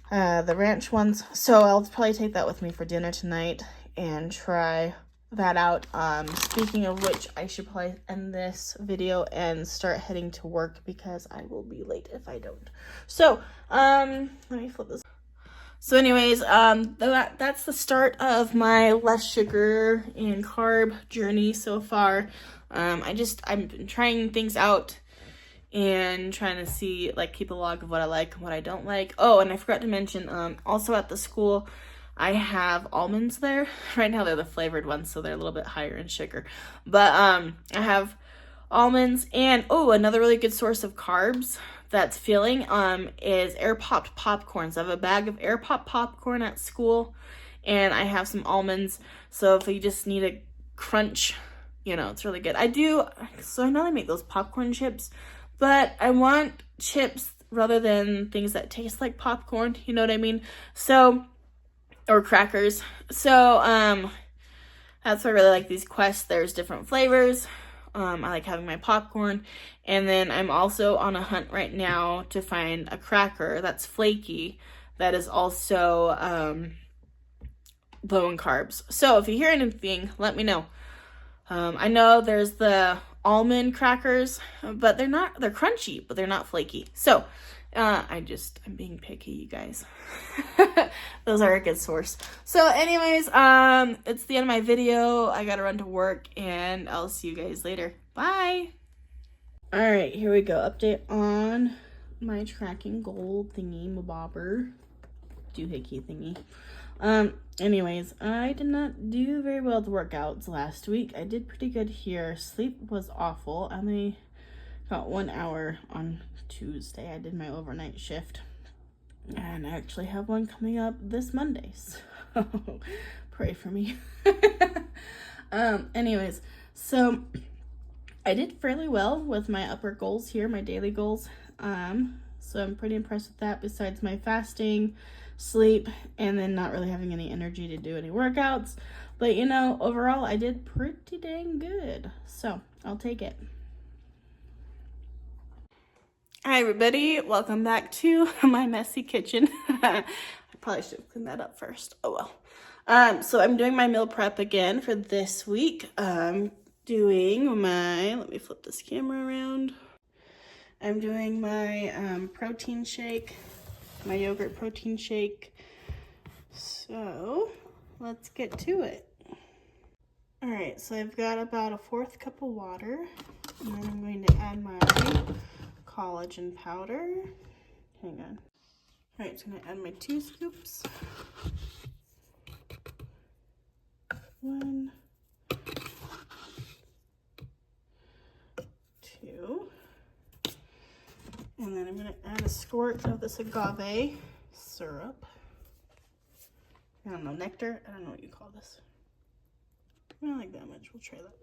the ranch ones, so I'll probably take that with me for dinner tonight and try that out. Speaking of which, I should probably end this video and start heading to work because I will be late if I don't. So, let me flip this. So anyways, that's the start of my less sugar and carb journey so far. I've been trying things out and trying to see, like, keep a log of what I like and what I don't like. Oh, and I forgot to mention, also at the school, I have almonds there. Right now they're the flavored ones, so they're a little bit higher in sugar. But I have almonds, and oh, another really good source of carbs that's filling is air popped popcorn. So I have a bag of air popped popcorn at school, and I have some almonds. So if you just need a crunch, you know, it's really good. I know they make those popcorn chips, but I want chips rather than things that taste like popcorn, you know what I mean? So, or crackers. So, that's why I really like these Quest. There's different flavors. I like having my popcorn. And then I'm also on a hunt right now to find a cracker that's flaky that is also low in carbs. So if you hear anything, let me know. I know there's the almond crackers, but they're crunchy, but they're not flaky. So I'm being picky, you guys. Those are a good source. So anyways, it's the end of my video. I gotta run to work, and I'll see you guys later. Bye. All right, here we go. Update on my tracking goal thingy, my bobber doohickey thingy. Anyways, I did not do very well with workouts last week. I did pretty good here. Sleep was awful. I only got 1 hour on Tuesday. I did my overnight shift, and I actually have one coming up this Monday, so pray for me. Anyways, so I did fairly well with my upper goals here, my daily goals. So I'm pretty impressed with that, besides my fasting, sleep, and then not really having any energy to do any workouts. But you know, overall I did pretty dang good, so I'll take it. Hi everybody, welcome back to my messy kitchen. I probably should have cleaned that up first. Oh well. So I'm doing my meal prep again for this week. Doing my, let me flip this camera around. I'm doing my protein shake, my yogurt protein shake. So let's get to it. All right, so I've got about a 1/4 cup of water, and then I'm going to add my collagen powder. Hang on. All right, so I'm gonna add my 2 scoops. 1, 2, and then I'm gonna add a squirt of this agave syrup. I don't know, nectar? I don't know what you call this. I don't like that much. We'll try that.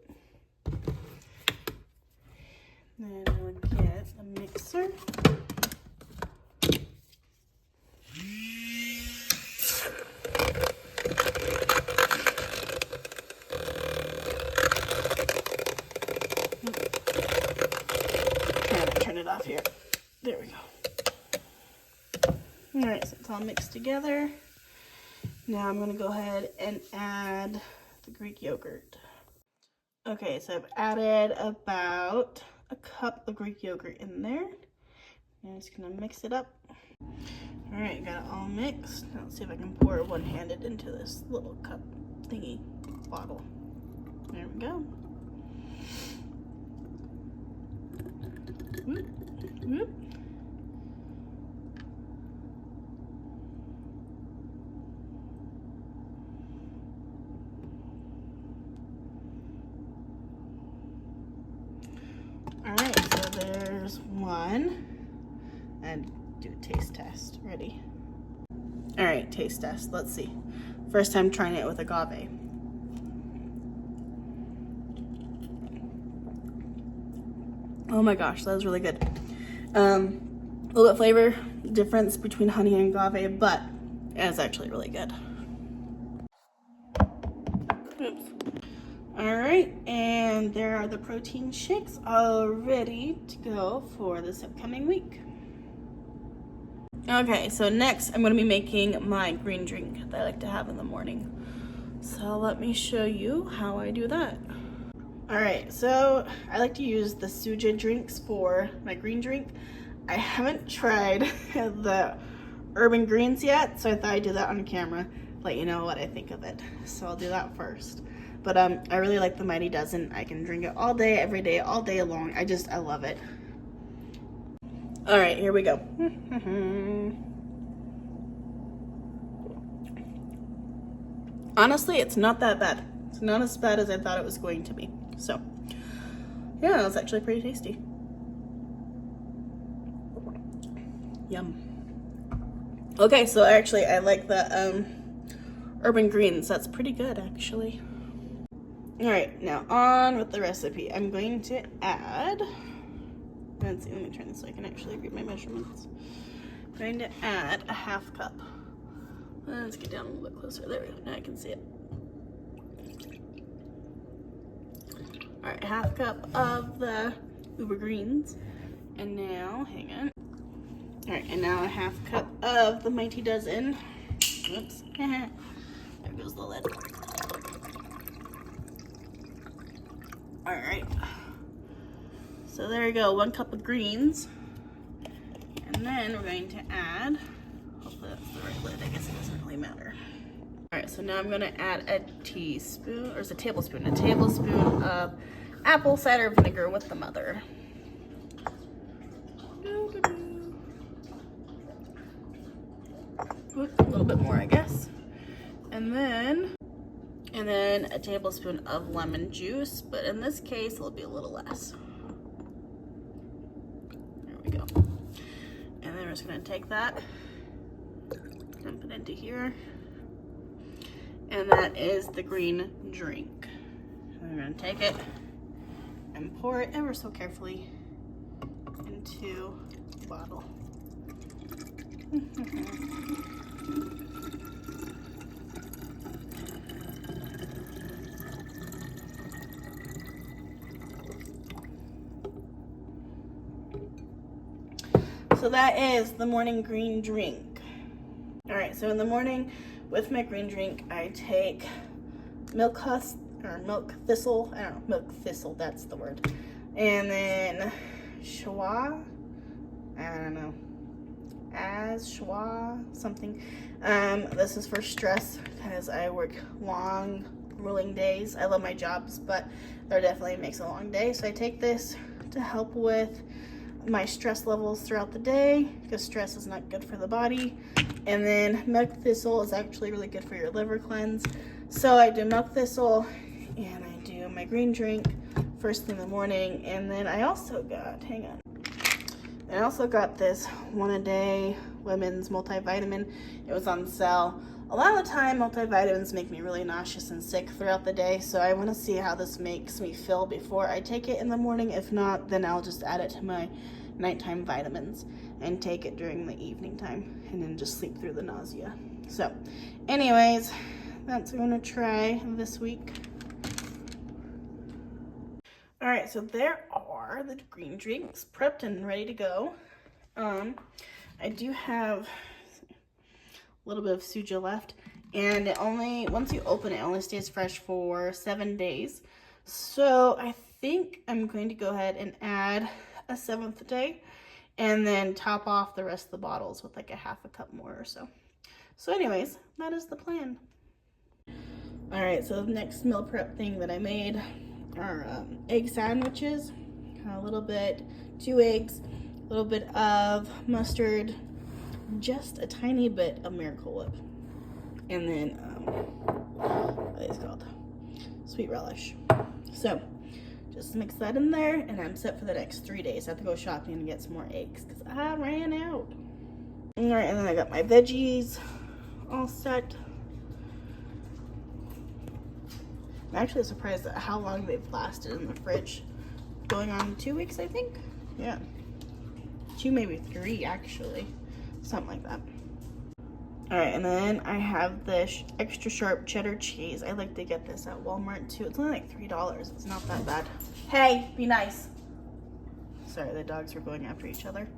Then we'll get a mixer. Turn it off here. There we go. All right, so it's all mixed together. Now I'm gonna go ahead and add the Greek yogurt. Okay, so I've added about a cup of Greek yogurt in there. I'm just gonna mix it up. All right, got it all mixed. Now let's see if I can pour one-handed into this little cup. thingy bottle. There we go. Whoop, whoop. All right, so there's one. And do a taste test. Ready? All right, taste test. Let's see. First time trying it with agave. Oh my gosh, that was really good. A little bit flavor difference between honey and agave, but it's actually really good. Oops. All right, and there are the protein shakes all ready to go for this upcoming week. Okay, so next I'm going to be making my green drink that I like to have in the morning. So let me show you how I do that. All right, so I like to use the Suja drinks for my green drink. I haven't tried the Urban Greens yet, so I thought I'd do that on camera, let you know what I think of it. So I'll do that first. But I really like the Mighty Dozen. I can drink it all day, every day, all day long. I love it. All right, here we go. Honestly, it's not that bad. It's not as bad as I thought it was going to be. So, yeah, it's actually pretty tasty. Yum. Okay, so actually, I like the Urban Greens. That's pretty good, actually. All right, now on with the recipe. I'm going to add... Let's see, let me turn this so I can actually read my measurements. I'm going to add a half cup. Let's get down a little bit closer. There we go. Now I can see it. All right, half cup of the Uber Greens. And now, hang on. All right, and now a half cup of the Mighty Dozen. Whoops. There goes the lid. All right. So there you go, 1 cup of greens. And then we're going to add, hopefully that's the right lid, I guess it doesn't really matter. All right, so now I'm gonna add a teaspoon, or it's a tablespoon of apple cider vinegar with the mother. A little bit more, I guess. And then a tablespoon of lemon juice, but in this case, it'll be a little less. Go. And then we're just gonna take that, dump it into here, and that is the green drink. And we're gonna take it and pour it ever so carefully into the bottle. So that is the morning green drink. All right, so in the morning with my green drink, I take milk thistle, that's the word. And then schwa, something. This is for stress because I work long, grueling days. I love my jobs, but there definitely makes a long day. So I take this to help with my stress levels throughout the day because stress is not good for the body. And then milk thistle is actually really good for your liver cleanse. So I do milk thistle and I do my green drink first thing in the morning. And then I also got, this 1 a day women's multivitamin. It was on sale. A lot of the time multivitamins make me really nauseous and sick throughout the day, so I want to see how this makes me feel before I take it in the morning. If not, then I'll just add it to my nighttime vitamins and take it during the evening time and then just sleep through the nausea. So anyways, that's what I'm going to try this week. All right, so there are the green drinks prepped and ready to go. I do have a little bit of Suja left, and once you open it, it only stays fresh for 7 days. So I think I'm going to go ahead and add a 7th day and then top off the rest of the bottles with like a half a cup more or so. So anyways, that is the plan. All right, so the next meal prep thing that I made are egg sandwiches. A little bit, 2 eggs, a little bit of mustard, just a tiny bit of Miracle Whip, and then what is it called? Sweet relish. So just mix that in there, and I'm set for the next 3 days. I have to go shopping and get some more eggs because I ran out. All right, and then I got my veggies all set. I'm actually surprised at how long they've lasted in the fridge. Going on 2 weeks, I think. Yeah, 2, maybe 3 actually, something like that. All right, and then I have this extra sharp cheddar cheese. I like to get this at Walmart too. It's only like $3. It's not that bad. Hey, be nice. Sorry, the dogs were going after each other.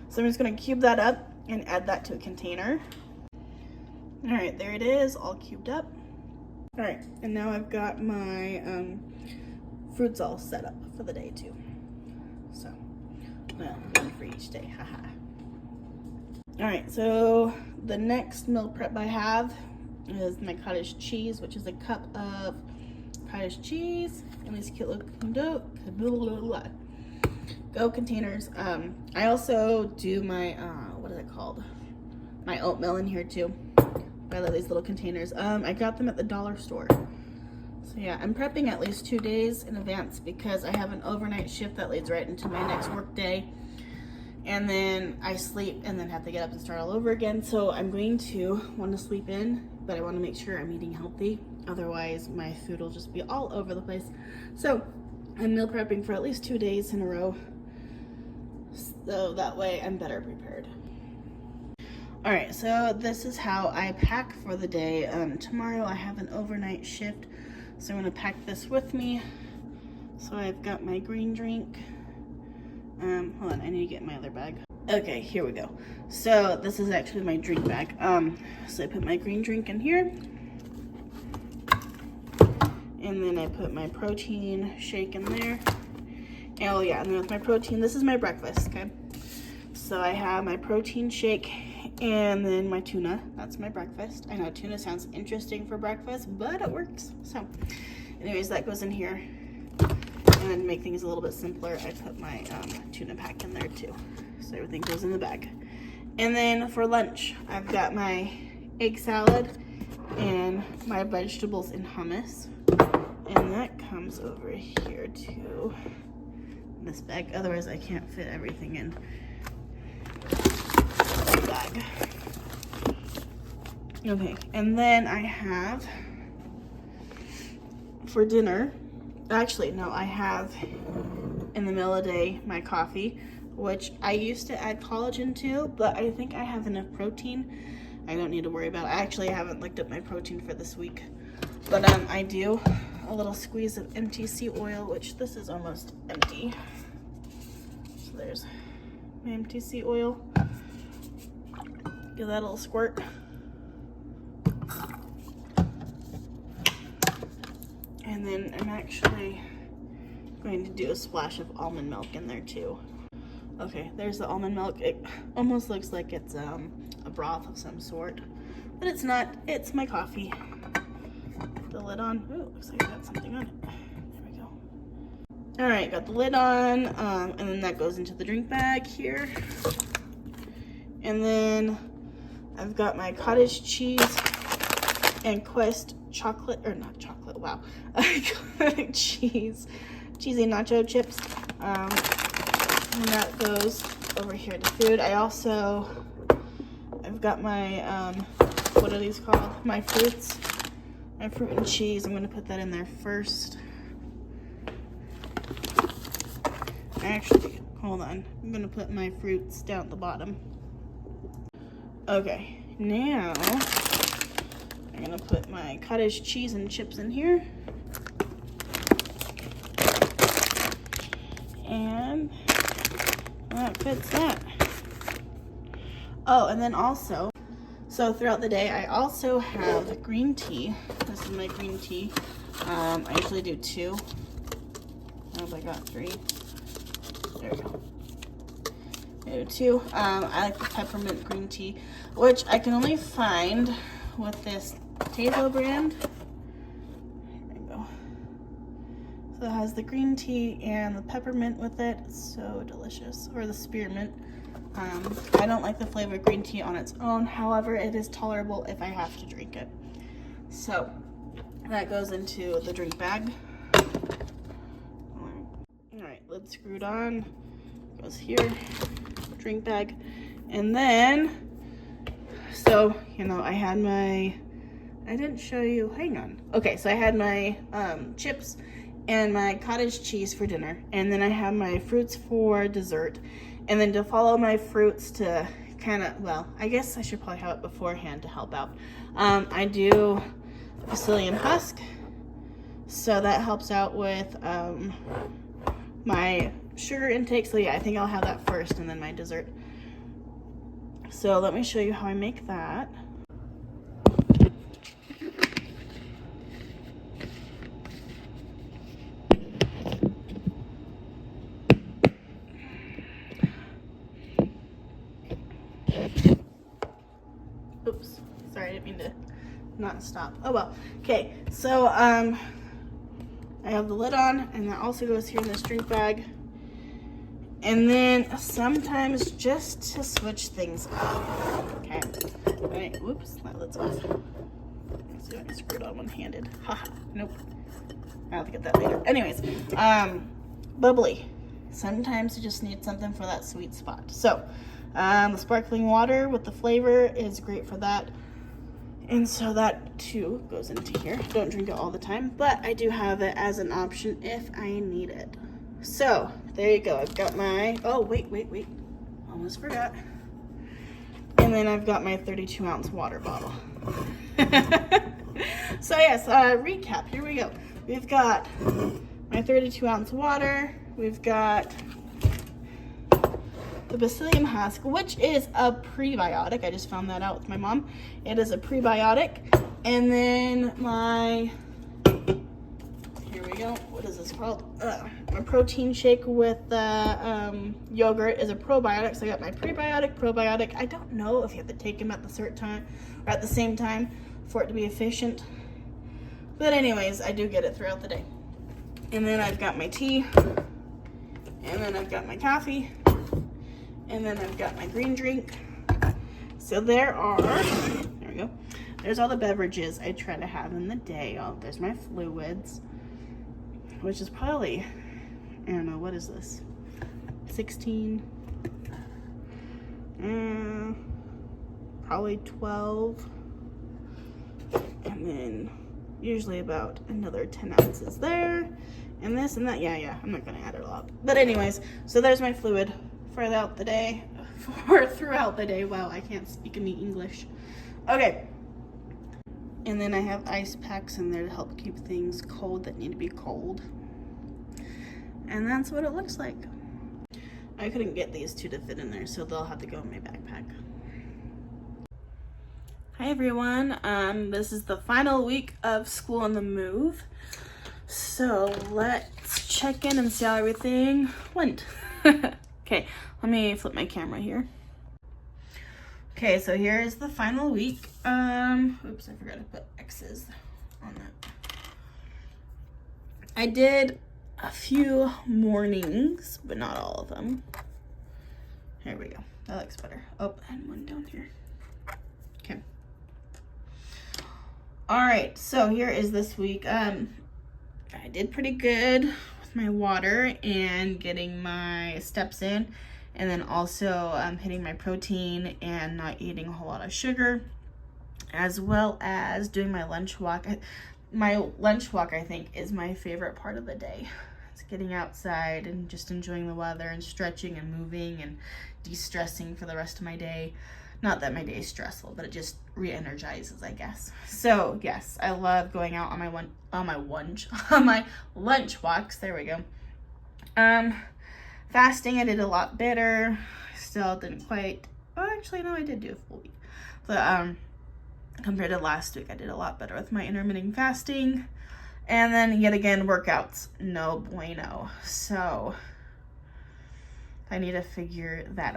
So I'm just gonna cube that up and add that to a container. All right, there it is, all cubed up. All right, and now I've got my fruits all set up for the day too. So, well, one for each day, haha. All right, so the next meal prep I have is my cottage cheese, which is a cup of cottage cheese in these cute little go containers. I also do my, what is it called? My oatmeal in here too. I love these little containers. I got them at the dollar store. So yeah, I'm prepping at least 2 days in advance because I have an overnight shift that leads right into my next work day. And then I sleep and then have to get up and start all over again. So I'm going to want to sleep in, but I want to make sure I'm eating healthy. Otherwise, my food will just be all over the place. So I'm meal prepping for at least 2 days in a row. So that way I'm better prepared. All right, so this is how I pack for the day. Tomorrow I have an overnight shift, so I'm gonna pack this with me. So I've got my green drink. Hold on, I need to get my other bag. Okay, here we go. So this is actually my drink bag. So I put my green drink in here. And then I put my protein shake in there. Oh yeah, and then with my protein, this is my breakfast, okay? So I have my protein shake and then my tuna. That's my breakfast. I know tuna sounds interesting for breakfast, but it works. So anyways, that goes in here. And then to make things a little bit simpler, I put my tuna pack in there too. So everything goes in the bag. And then for lunch, I've got my egg salad and my vegetables and hummus. And that comes over here too. This bag, otherwise I can't fit everything in the bag. Okay, and then I have for dinner, actually no, I have in the middle of the day my coffee, which I used to add collagen to, but I think I have enough protein. I don't need to worry about it. I actually haven't looked up my protein for this week, but I do a little squeeze of MTC oil, which this is almost empty. So there's my MTC oil. Give that a little squirt. And then I'm actually going to do a splash of almond milk in there too. Okay, there's the almond milk. It almost looks like it's a broth of some sort, but it's not. It's my coffee. The lid on. Oh, looks like I got something on it. There we go. All right, got the lid on, and then that goes into the drink bag here. And then I've got my cottage cheese and Quest chocolate, or not chocolate, wow. Cheesy nacho chips. And that goes over here to food. I've got my, what are these called? My fruits. My fruit and cheese. I'm gonna put that in there first. Actually, hold on. I'm gonna put my fruits down at the bottom. Okay, now I'm gonna put my cottage cheese and chips in here. And that fits that. Oh, and then also, so throughout the day, I also have green tea. This is my green tea. I usually do 2. I hope I got 3. There we go. I do 2. I like the peppermint green tea, which I can only find with this Tazo brand. So it has the green tea and the peppermint with it. It's so delicious. Or the spearmint. I don't like the flavor of green tea on its own. However, it is tolerable if I have to drink it. So that goes into the drink bag. Alright, lid screwed on. Goes here. Drink bag. And then, so, you know, I had my, I didn't show you, hang on. Okay, so I had my chips and my cottage cheese for dinner. And then I have my fruits for dessert. And then to follow my fruits to kind of, well, I guess I should probably have it beforehand to help out. I do Brazilian husk. So that helps out with my sugar intake. So yeah, I think I'll have that first and then my dessert. So let me show you how I make that. Oops, sorry, I didn't mean to not stop. Oh well. Okay, so I have the lid on, and that also goes here in this drink bag. And then sometimes just to switch things up. Okay. All right. Whoops, that lid's off. Let's see if I can screw it on one-handed. Haha. Nope. I'll have to get that later. Anyways, bubbly. Sometimes you just need something for that sweet spot. So, the sparkling water with the flavor is great for that. And so that too goes into here. Don't drink it all the time, but I do have it as an option if I need it. So there you go. I've got my, oh, wait. Almost forgot. And then I've got my 32-ounce water bottle. So yes, recap. Here we go. We've got my 32-ounce water. We've got the Brazilian husk, which is a prebiotic. I just found that out with my mom. It is a prebiotic. And then my, here we go. What is this called? My protein shake with yogurt is a probiotic. So I got my prebiotic, probiotic. I don't know if you have to take them at the certain time or at the same time for it to be efficient. But anyways, I do get it throughout the day. And then I've got my tea. And then I've got my coffee. And then I've got my green drink. So there we go. There's all the beverages I try to have in the day. Oh, there's my fluids, which is probably, I don't know, what is this? 16, probably 12. And then usually about another 10 ounces there. And this and that, yeah, I'm not gonna add it all up. But anyways, so there's my fluid throughout the day. Wow, I can't speak any English. Okay. And then I have ice packs in there to help keep things cold that need to be cold. And that's what it looks like. I couldn't get these two to fit in there, so they'll have to go in my backpack. Hi everyone. This is the final week of school on the move. So let's check in and see how everything went. Okay, let me flip my camera here. Okay, so here is the final week. Oops, I forgot to put X's on that. I did a few mornings, but not all of them. Here we go. That looks better. Oh, and one down here. Okay. All right, so here is this week. I did pretty good with my water and getting my steps in, and then also hitting my protein and not eating a whole lot of sugar, as well as doing my lunch walk. My lunch walk, I think, is my favorite part of the day. It's getting outside and just enjoying the weather and stretching and moving and de-stressing for the rest of my day. Not that my day is stressful, but it just re-energizes, I guess. So yes, I love going out on my lunch walks. There we go. Fasting, I did a lot better. Still didn't quite. Oh, actually, no, I did do a full week. But compared to last week, I did a lot better with my intermittent fasting. And then yet again, workouts, no bueno. So I need to figure that.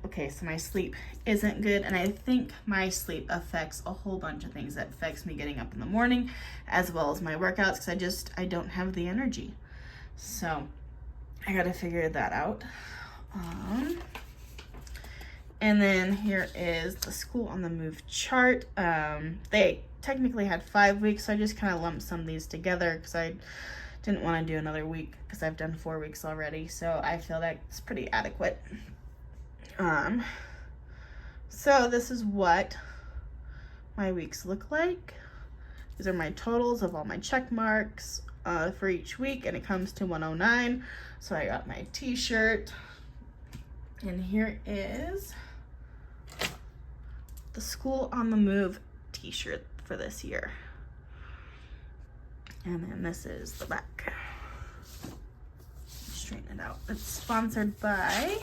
Okay, so my sleep isn't good, and I think my sleep affects a whole bunch of things. That affects me getting up in the morning, as well as my workouts, because I don't have the energy. So I gotta figure that out. And then here is the School on the Move chart. They technically had 5 weeks, so I just kind of lumped some of these together because I didn't want to do another week because I've done 4 weeks already, so I feel that's pretty adequate. So this is what my weeks look like. These are my totals of all my check marks for each week, and it comes to 109. So I got my t-shirt, and here is the School on the Move t-shirt for this year. And then this is the back. Straighten it out. It's sponsored by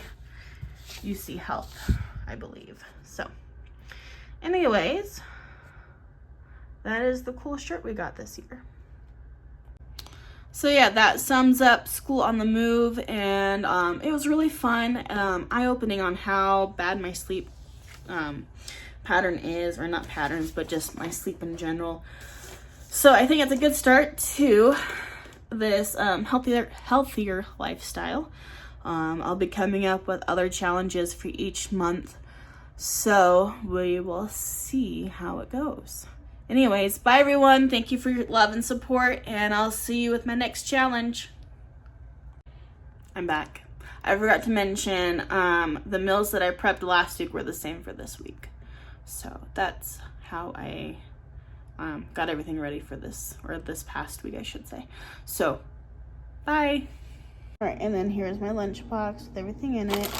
UC Health, I believe. So anyways, that is the cool shirt we got this year. So yeah, that sums up School on the Move, and it was really fun, eye-opening on how bad my sleep pattern is, or not patterns, but just my sleep in general. So I think it's a good start to this healthier lifestyle. I'll be coming up with other challenges for each month, so we will see how it goes. Anyways, bye everyone. Thank you for your love and support, and I'll see you with my next challenge. I'm back. I forgot to mention the meals that I prepped last week were the same for this week. So that's how I got everything ready for this past week, I should say. So, bye. All right, and then here's my lunchbox with everything in it.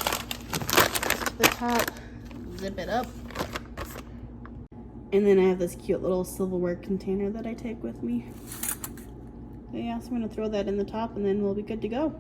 The top, zip it up. And then I have this cute little silverware container that I take with me. So yeah, so I'm gonna throw that in the top, and then we'll be good to go.